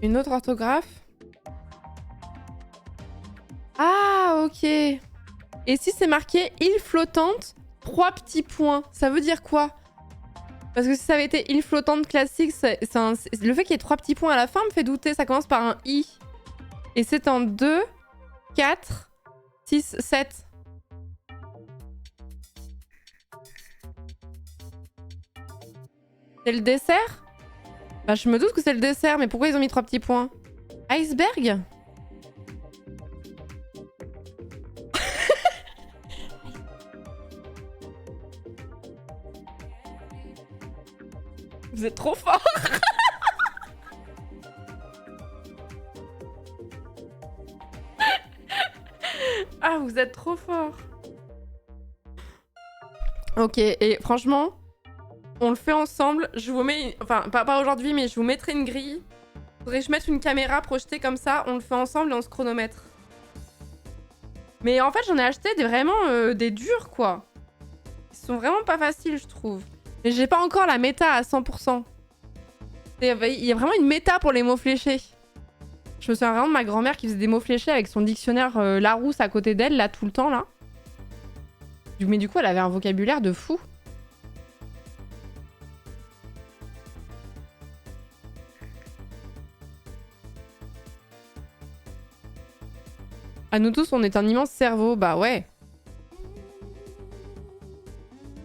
Une autre orthographe? Ah, ok. Et si c'est marqué île flottante, 3 petits points, ça veut dire quoi? Parce que si ça avait été île flottante classique, le fait qu'il y ait 3 petits points à la fin me fait douter. Ça commence par un i. Et c'est en 2, 4, 6, 7. C'est le dessert? Bah, je me doute que c'est le dessert, mais pourquoi ils ont mis 3 petits points? Iceberg? Vous êtes trop fort. Ah, vous êtes trop fort. Ok, et franchement, on le fait ensemble. Je vous mets... Enfin, pas aujourd'hui, mais je vous mettrai une grille. Faudrait que je mette une caméra projetée comme ça. On le fait ensemble et on se chronomètre. Mais en fait, j'en ai acheté vraiment des durs, quoi. Ils sont vraiment pas faciles, je trouve. Mais j'ai pas encore la méta à 100%. Il y a vraiment une méta pour les mots fléchés. Je me souviens vraiment de ma grand-mère qui faisait des mots fléchés avec son dictionnaire Larousse à côté d'elle, là, tout le temps, là. Mais du coup, elle avait un vocabulaire de fou. À nous tous, on est un immense cerveau. Bah ouais.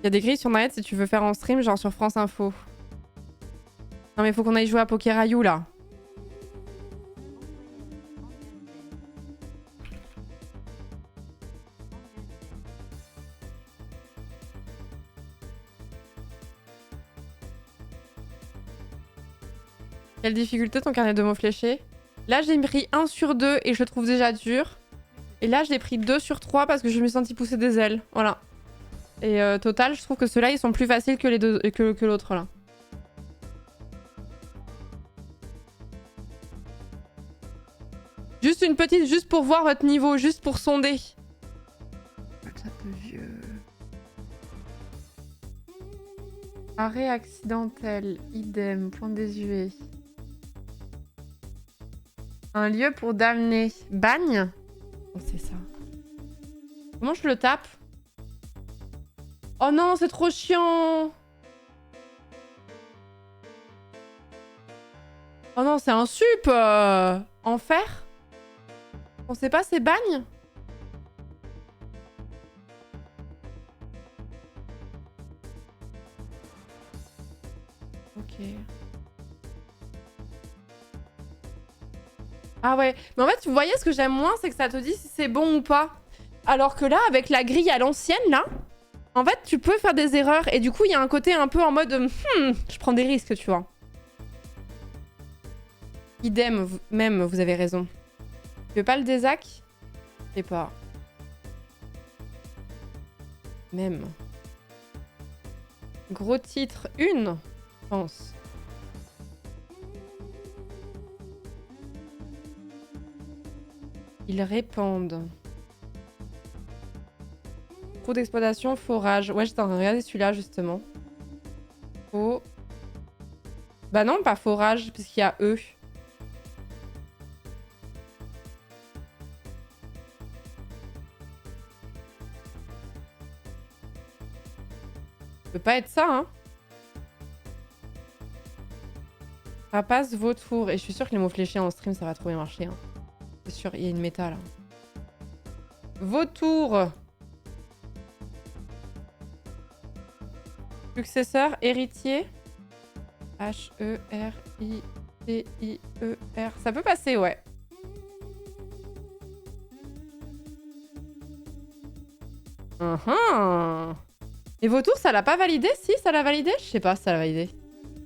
Il y a des grilles sur Internet si tu veux faire en stream, genre sur France Info. Non mais faut qu'on aille jouer à Pokérayou, là. Quelle difficulté ton carnet de mots fléchés? Là, j'ai pris 1 sur 2 et je le trouve déjà dur. Et là, j'ai pris 2 sur 3 parce que je me suis senti pousser des ailes. Voilà. Et total, je trouve que ceux-là, ils sont plus faciles que les deux, que l'autre là. Juste une petite, juste pour voir votre niveau, juste pour sonder. Ça peu vieux. Arrêt accidentel, idem, point désuet. Un lieu pour damner. Bagne? Oh, c'est ça. Comment je le tape? Oh non, c'est trop chiant. Oh non, c'est un sup. Enfer? On sait pas, c'est bagne? Ok. Ah ouais. Mais en fait, vous voyez, ce que j'aime moins, c'est que ça te dit si c'est bon ou pas. Alors que là, avec la grille à l'ancienne, là, en fait, tu peux faire des erreurs. Et du coup, il y a un côté un peu en mode... je prends des risques, tu vois. Idem, même, vous avez raison. Tu veux pas le désac? Je sais pas. Même. Gros titre, une, je pense. Ils répandent. Trop d'exploitation, forage. Ouais, j'étais en train de regarder celui-là, justement. Oh. Bah non, pas forage, puisqu'il y a eux. Ça peut pas être ça, hein. Rapace, vautour. Et je suis sûre que les mots fléchés en stream, ça va trop bien marcher. Hein. C'est sûr, il y a une méta, là. Vautour. Successeur, héritier. H-E-R-I-T-I-E-R. Ça peut passer, ouais. Et vautour, ça l'a pas validé? Si, ça l'a validé? Je sais pas si ça l'a validé.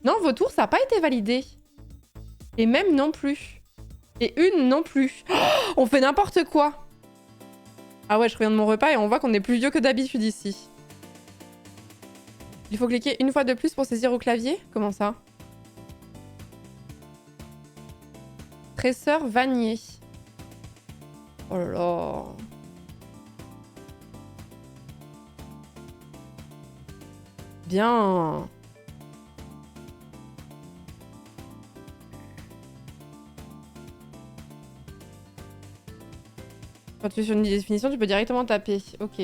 Non, vautour, ça a pas été validé. Et même non plus. Et une non plus. Oh, on fait n'importe quoi. Ah ouais, je reviens de mon repas et on voit qu'on est plus vieux que d'habitude ici. Il faut cliquer une fois de plus pour saisir au clavier? Comment ça? Tresseur Vanier. Oh là là. Bien. Quand tu es sur une définition, tu peux directement taper. Ok.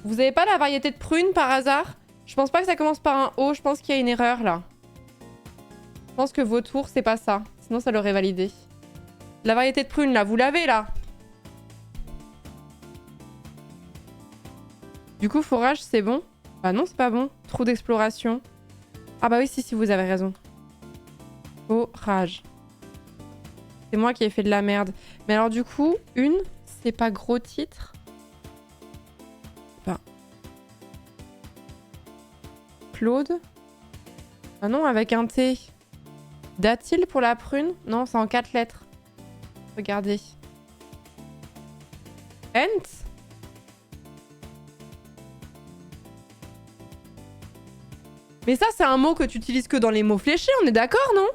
Vous avez pas la variété de prunes par hasard? Je pense pas que ça commence par un O. Je pense qu'il y a une erreur là. Je pense que vautour, c'est pas ça. Sinon, ça l'aurait validé. La variété de prunes là, vous l'avez là? Du coup, forage, c'est bon? Bah non, c'est pas bon. Trou d'exploration. Ah bah oui, si, vous avez raison. Forage. C'est moi qui ai fait de la merde. Mais alors du coup, une, c'est pas gros titre. Bah. Claude. Ah non, avec un T. Datil pour la prune? Non, c'est en 4 lettres. Regardez. Ent? Mais ça, c'est un mot que tu utilises que dans les mots fléchés, on est d'accord, non?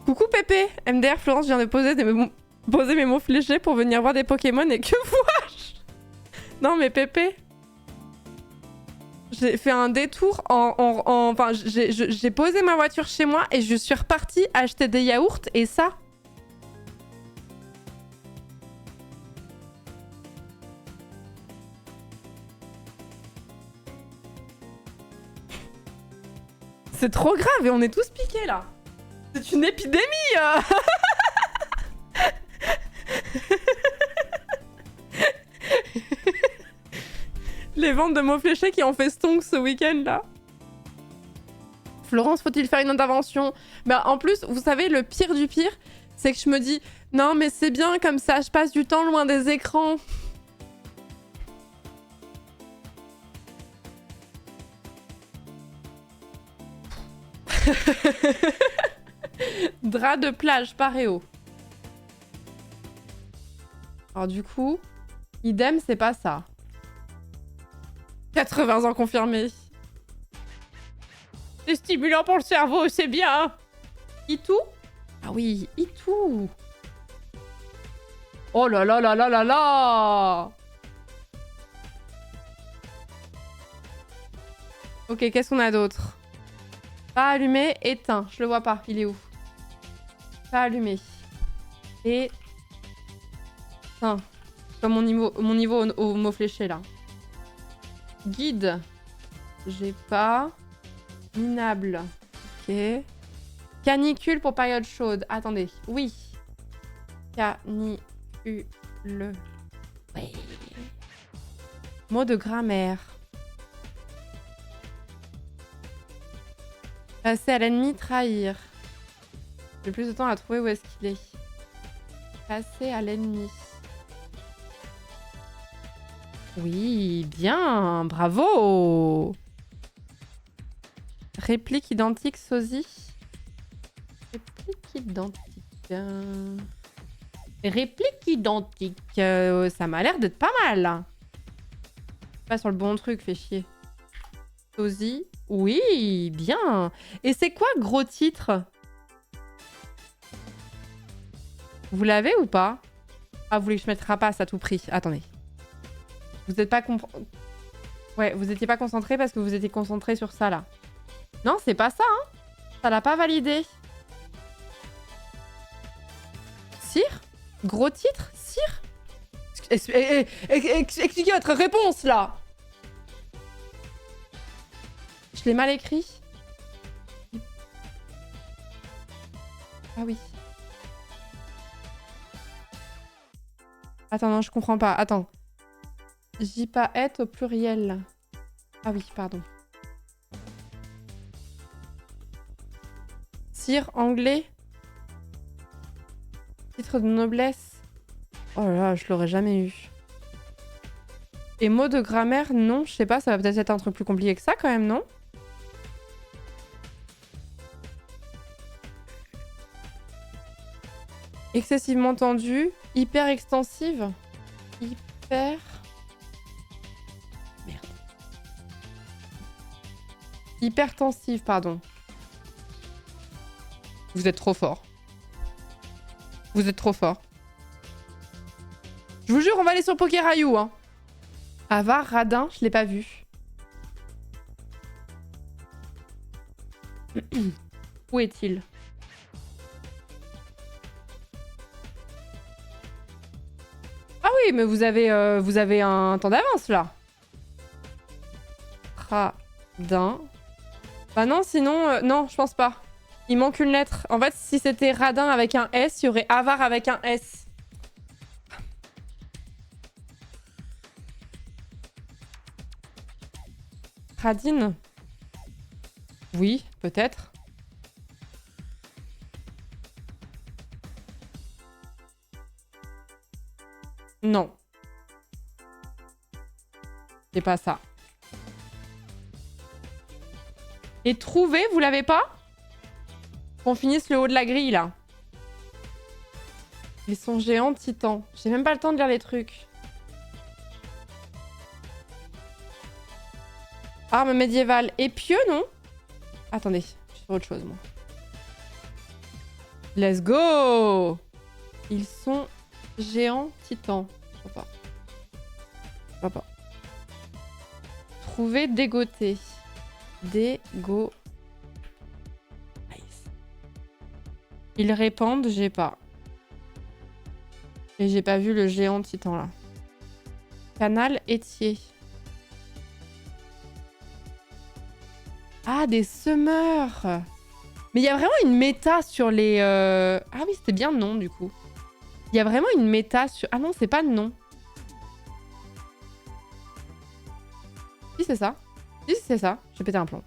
Coucou Pépé. MDR Florence vient de poser mes mots fléchés pour venir voir des Pokémon et que vois-je? Non mais Pépé. J'ai fait un détour Enfin, j'ai posé ma voiture chez moi et je suis repartie acheter des yaourts et ça. C'est trop grave et on est tous piqués là. C'est une épidémie. Les ventes de mots fléchés qui ont fait stonk ce week-end là. Florence, faut-il faire une intervention? Bah en plus, vous savez, le pire du pire, c'est que je me dis non mais c'est bien comme ça, je passe du temps loin des écrans. Drap de plage, paréo. Alors du coup, idem, c'est pas ça. 80 ans confirmé. C'est stimulant pour le cerveau, c'est bien. Itou? Ah oui, Itou. Oh là là là là là là. Ok, qu'est-ce qu'on a d'autre? Pas allumé, éteint. Je le vois pas, il est où? Pas allumé. Et... Comme mon niveau au mot fléché, là. Guide. J'ai pas. Minable. Ok. Canicule pour période chaude. Attendez. Oui. Canicule. Oui. Mot de grammaire. Passer à l'ennemi, trahir. J'ai plus de temps à trouver où est-ce qu'il est. Passer à l'ennemi. Oui, bien, bravo. Réplique identique, sosie. Réplique identique. Réplique identique. Ça m'a l'air d'être pas mal. Pas sur le bon truc, fait chier. Sosie. Oui, bien. Et c'est quoi gros titre? Vous l'avez ou pas? Ah, vous voulez que je mette rapace à tout prix? Attendez. Vous n'êtes pas Ouais, vous étiez pas concentré parce que vous étiez concentré sur ça, là. Non, c'est pas ça, hein. Ça l'a pas validé. Cire? Gros titre? Cire? Expliquez votre réponse, là. Je l'ai mal écrit. Ah oui. Attends, non, je comprends pas. Attends. J pas être au pluriel. Ah oui, pardon. Cire, anglais. Titre de noblesse. Oh là là, je l'aurais jamais eu. Et mot de grammaire, non, je sais pas, ça va peut-être être un truc plus compliqué que ça quand même, non? Excessivement tendu. Hyper extensive. Hyper... Merde. Hypertensive, pardon. Vous êtes trop fort. Vous êtes trop fort. Je vous jure, on va aller sur Pokérayou, hein. Avare, radin, je l'ai pas vu. Où est-il? Ah oui, mais vous avez un temps d'avance, là. Radin. Bah non, sinon... non, je pense pas. Il manque une lettre. En fait, si c'était radin avec un S, il y aurait avare avec un S. Radine? Oui, peut-être. Non. C'est pas ça. Et trouver, vous l'avez pas? Qu'on finisse le haut de la grille, là. Ils sont géants titans. J'ai même pas le temps de lire les trucs. Arme médiévale. Épieux, non? Attendez, je suis sur autre chose, moi. Let's go! Ils sont géants titans. Je vois pas. Je vois pas. Trouver dégoté. Dégo... Nice. Ils répandent, j'ai pas. Et j'ai pas vu le géant titan, là. Canal étier. Ah, des semeurs. Mais il y a vraiment une méta sur les... Ah oui, c'était bien non, du coup. Il y a vraiment une méta sur... Ah non, c'est pas non. Si, c'est ça. Si, c'est ça. J'ai pété un plomb.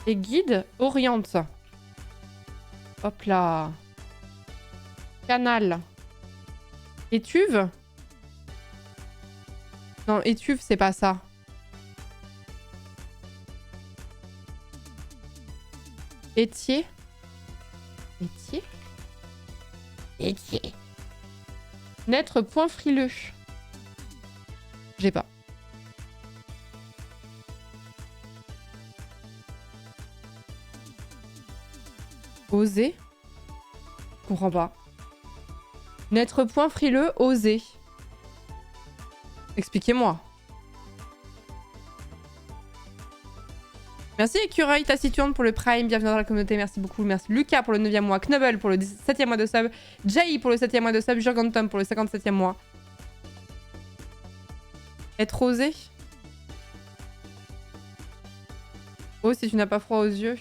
Et guide oriente. Hop là. Canal. Étuve. Non, étuve, c'est pas ça. Étier. Étier. Étier. N'être point frileux. J'ai pas. Oser. Je comprends pas. N'être point frileux, oser. Expliquez-moi. Merci Écureuil Taciturne pour le Prime, bienvenue dans la communauté, merci beaucoup. Merci Lucas pour le 9e mois, Knubble pour le 7e mois de sub, Jay pour le 7e mois de sub, Jurgentom pour le 57e mois. Être osé. Oh, si tu n'as pas froid aux yeux.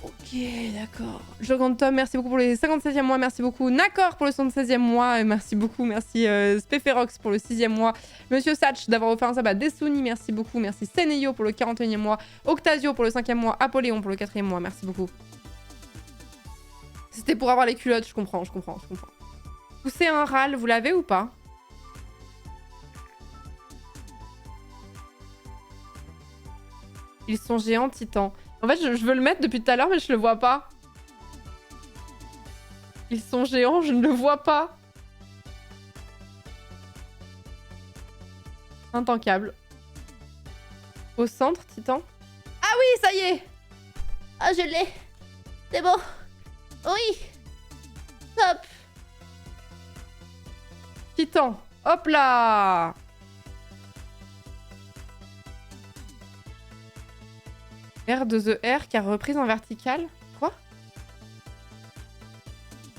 Ok, d'accord. Jurgentom, merci beaucoup pour les 57e mois, merci beaucoup. Nakor pour le 76e mois, merci beaucoup. Merci Speferox pour le 6e mois. Monsieur Satch d'avoir offert un sub à Desuni, merci beaucoup. Merci Seneyo pour le 41e mois. Octasio pour le 5e mois. Apoléon pour le 4e mois, merci beaucoup. C'était pour avoir les culottes, je comprends. Pousser un râle, vous l'avez ou pas? Ils sont géants titans. En fait, je veux le mettre depuis tout à l'heure, mais je le vois pas. Ils sont géants, je ne le vois pas. Intankable. Au centre, titan. Ah oui, ça y est! Ah, je l'ai. C'est bon. Oui. Top. Titan. Hop là! R de The R qui a reprise en vertical. Quoi?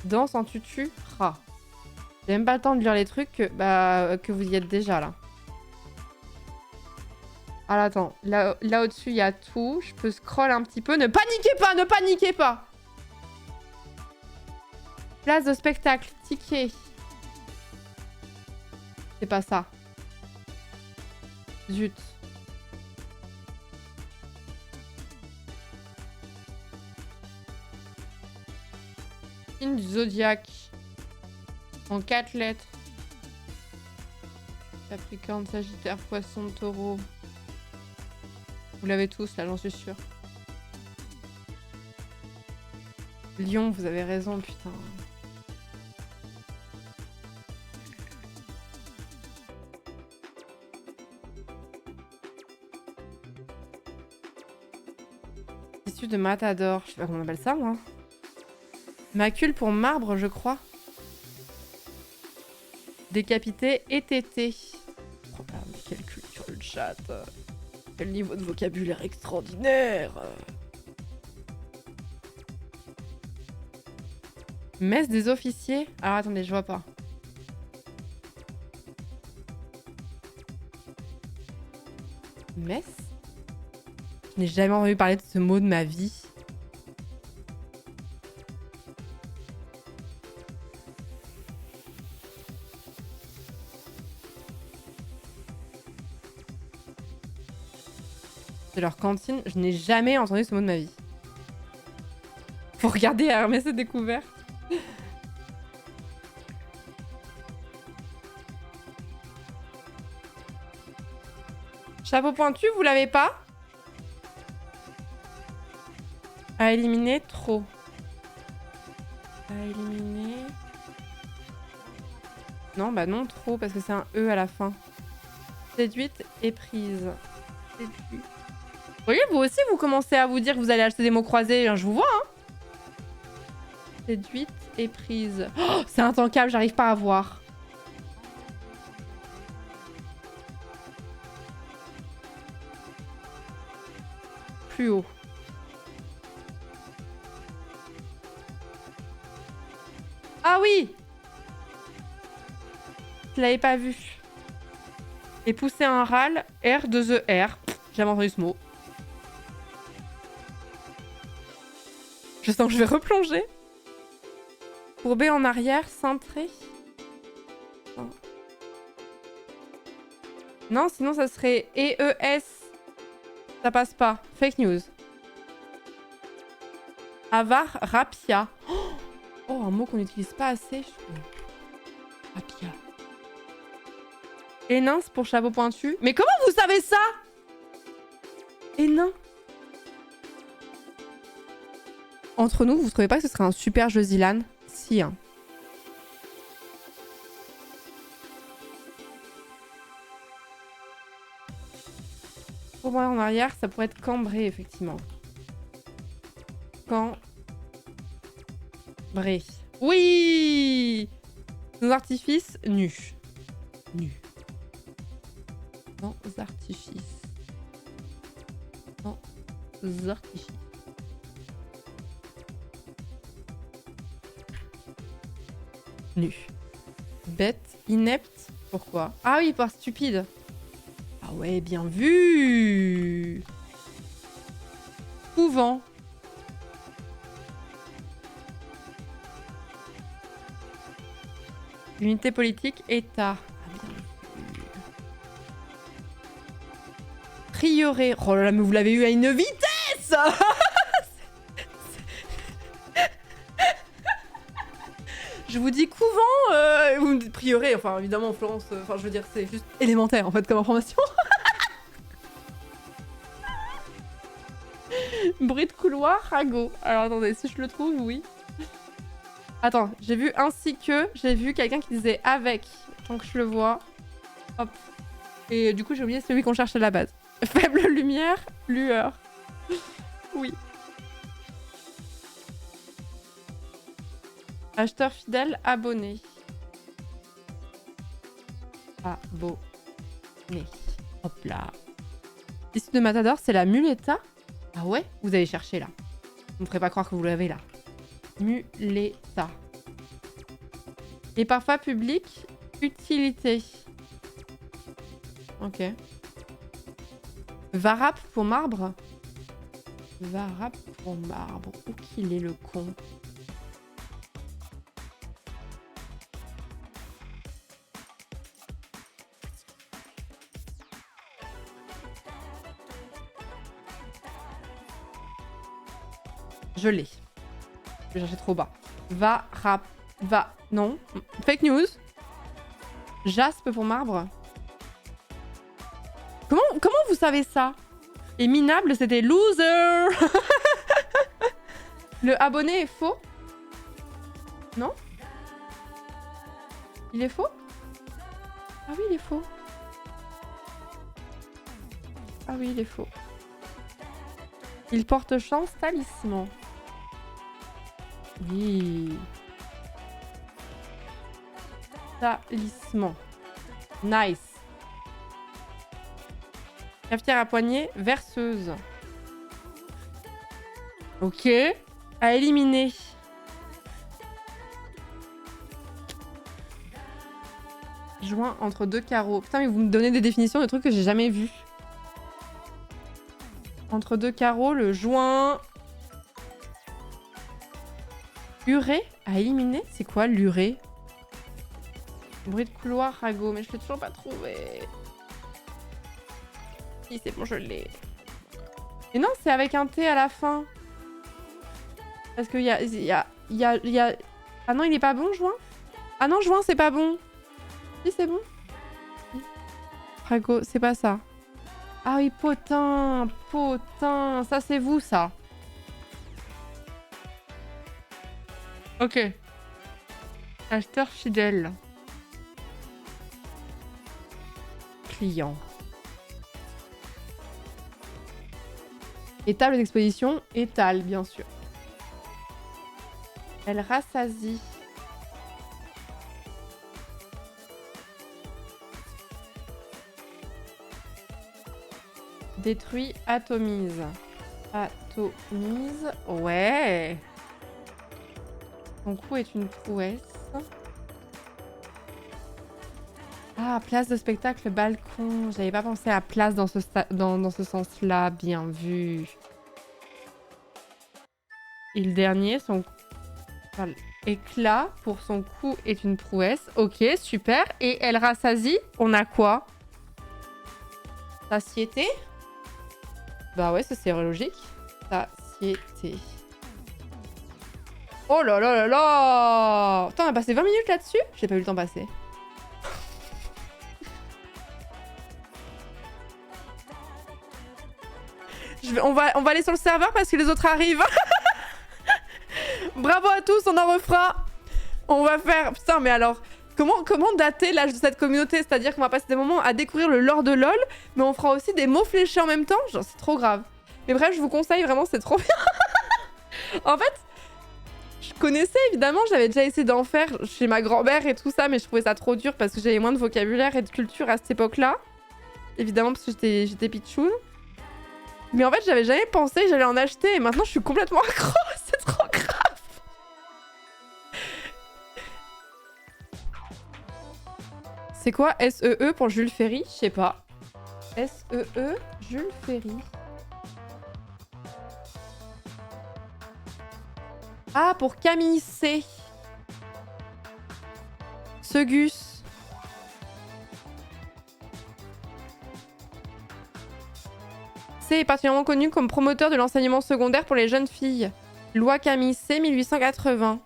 Danse en tutu. Ah. J'ai même pas le temps de lire les trucs que vous y êtes déjà là. Alors attends, là au-dessus il y a tout. Je peux scroll un petit peu. Ne paniquez pas, ne paniquez pas! Place de spectacle, ticket. C'est pas ça. Zut. Signe du zodiaque. En 4 lettres. Capricorne, Sagittaire, Poisson, Taureau. Vous l'avez tous là, j'en suis sûre. Lion, vous avez raison, putain. Tissu de matador. Je sais pas comment on appelle ça, moi. Macule pour marbre, je crois. Décapité et tété. Oh, mais quelle culture, le chat. Quel niveau de vocabulaire extraordinaire. Messe des officiers. Alors attendez, je vois pas. Messe? Je n'ai jamais entendu parler de ce mot de ma vie. De leur cantine, je n'ai jamais entendu ce mot de ma vie. Faut regarder Hermès et Découverte. Chapeau pointu, vous l'avez pas? À éliminer, trop. À éliminer... Non, bah non, trop, parce que c'est un E à la fin. Séduite et prise. Séduite. Oui, vous aussi, vous commencez à vous dire que vous allez acheter des mots croisés. Je vous vois, hein. Séduite et prise. Oh, c'est intankable, j'arrive pas à voir. Plus haut. Ah oui! Je l'avais pas vu. Et pousser un râle, R de The R. J'ai jamais entendu ce mot. Je sens que je vais replonger. Courbé en arrière, cintré. Oh. Non, sinon ça serait EES. Ça passe pas. Fake news. Avare, rapia. Oh, un mot qu'on n'utilise pas assez. Rapia. Énince pour chapeau pointu. Mais comment vous savez ça? Et non. Entre nous, vous trouvez pas que ce serait un super jeu Zilan? Si, hein. Pour moi en arrière, ça pourrait être cambré, effectivement. Cambré. Oui! Nos artifices nus. Nus. Sans artifices. Sans artifices. Nu. Bête, inepte. Pourquoi? Ah oui, par stupide. Ah ouais, bien vu. Couvent. Unité politique, État. Prieuré. Oh là là, mais vous l'avez eu à une vitesse. Je vous dis couvent, vous me dites prieuré. Enfin, évidemment, Florence, enfin, je veux dire, c'est juste élémentaire, en fait, comme information. Bruit de couloir, Rago. Alors, attendez, si je le trouve, oui. Attends, j'ai vu ainsi que, j'ai vu quelqu'un qui disait avec, tant que je le vois. Hop. Et du coup, j'ai oublié celui qu'on cherche à la base. Faible lumière, lueur. Oui. Acheteur fidèle, abonné. Abonné. Hop là. Ici de Matador, c'est la muleta. Ah ouais? Vous allez chercher là. Vous me ferez pas croire que vous l'avez là. Muleta. Et parfois public, utilité. Ok. Varap pour marbre. Varap pour marbre. Où qu'il est le con? Je l'ai. Je vais chercher trop bas. Non. Fake news. Jaspe pour marbre. Comment vous savez ça? Et minable, c'était loser. Le abonné est faux? Non? Il est faux? Ah oui, il est faux. Ah oui, il est faux. Il porte chance, talisman. Oui. Talisman. Nice. Cafetière à poignée, verseuse. Ok. À éliminer. Joint entre deux carreaux. Putain, mais vous me donnez des définitions de trucs que j'ai jamais vus. Entre deux carreaux, le joint... Urée à éliminer? C'est quoi l'urée? Bruit de couloir, Rago. Mais je l'ai toujours pas trouvé. Si, c'est bon, je l'ai. Mais non, c'est avec un T à la fin. Parce qu'il y a... Ah non, il est pas bon, joint? Ah non, joint, c'est pas bon. Si, c'est bon. Rago, c'est pas ça. Ah oui, potin. Potin. Ça, c'est vous, ça. Ok. Acheteur fidèle. Client. Et table d'exposition, étale, bien sûr. Elle rassasie. Détruit, atomise. Atomise. Ouais. Son coup est une prouesse. Ah, place de spectacle, balcon. J'avais pas pensé à place dans ce sens-là. Bien vu. Et le dernier, son éclat pour son coup est une prouesse. Ok, super. Et elle rassasie. On a quoi? Satiété? Bah ouais, ça c'est logique. Satiété. Oh là là là là! Putain, on a passé 20 minutes là-dessus? J'ai pas eu le temps passer. On va aller sur le serveur parce que les autres arrivent. Bravo à tous, on en refera. On va faire... Putain, mais alors... Comment dater l'âge de cette communauté? C'est-à-dire qu'on va passer des moments à découvrir le lore de LoL, mais on fera aussi des mots fléchés en même temps. Genre, c'est trop grave. Mais bref, je vous conseille, vraiment, c'est trop bien. En fait, je connaissais évidemment, j'avais déjà essayé d'en faire chez ma grand-mère et tout ça, mais je trouvais ça trop dur parce que j'avais moins de vocabulaire et de culture à cette époque-là. Évidemment, parce que j'étais pitchoun. Mais en fait, j'avais jamais pensé que j'allais en acheter et maintenant, je suis complètement accro. C'est trop grave. C'est quoi SEE pour Jules Ferry? Je sais pas. SEE Jules Ferry. Ah, pour Camille C. Segus. C est particulièrement connu comme promoteur de l'enseignement secondaire pour les jeunes filles. Loi Camille C 1880.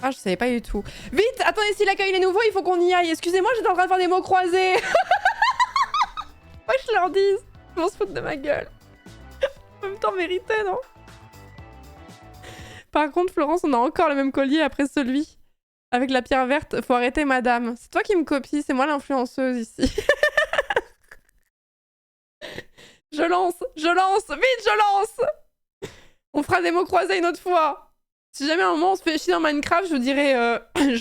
Ah, je savais pas du tout. Vite, attendez, si l'accueil est nouveau, il faut qu'on y aille. Excusez-moi, j'étais en train de faire des mots croisés. Ouais, je leur dise. Ils vont se foutre de ma gueule. En même temps, mérité, non? Par contre, Florence, on a encore le même collier après celui. Avec la pierre verte, faut arrêter, madame. C'est toi qui me copie, c'est moi l'influenceuse ici. Je lance, vite, je lance. On fera des mots croisés une autre fois. Si jamais à un moment on se fait chier dans Minecraft, je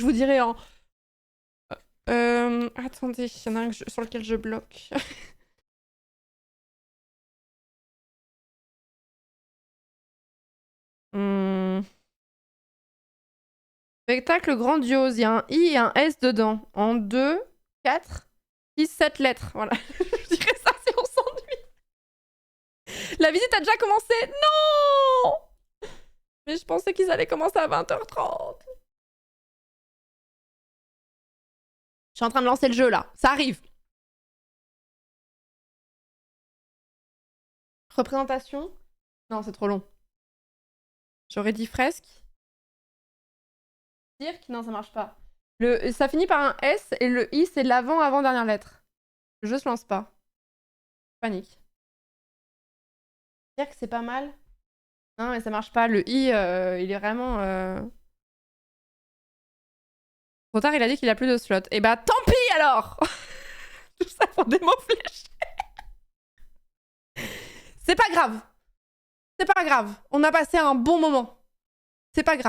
vous dirai en... Attendez, il y en a un sur lequel je bloque. Spectacle grandiose, il y a un I et un S dedans. En 2, 4, 6, 7 lettres. Voilà, je dirais ça si on s'ennuie. La visite a déjà commencé. Non! Mais je pensais qu'ils allaient commencer à 20h30. Je suis en train de lancer le jeu là. Ça arrive. Représentation? Non, c'est trop long. J'aurais dit fresque. Cirque? Non, ça marche pas. Ça finit par un S et le I, c'est l'avant-avant-dernière lettre. Le jeu se lance pas. Panique. Cirque, c'est pas mal. Non, mais ça marche pas. Le I, il est vraiment... Trop tard, il a dit qu'il a plus de slots. Et bah, tant pis alors. Tout ça pour des mots fléchés. C'est pas grave. C'est pas grave. On a passé un bon moment. C'est pas grave.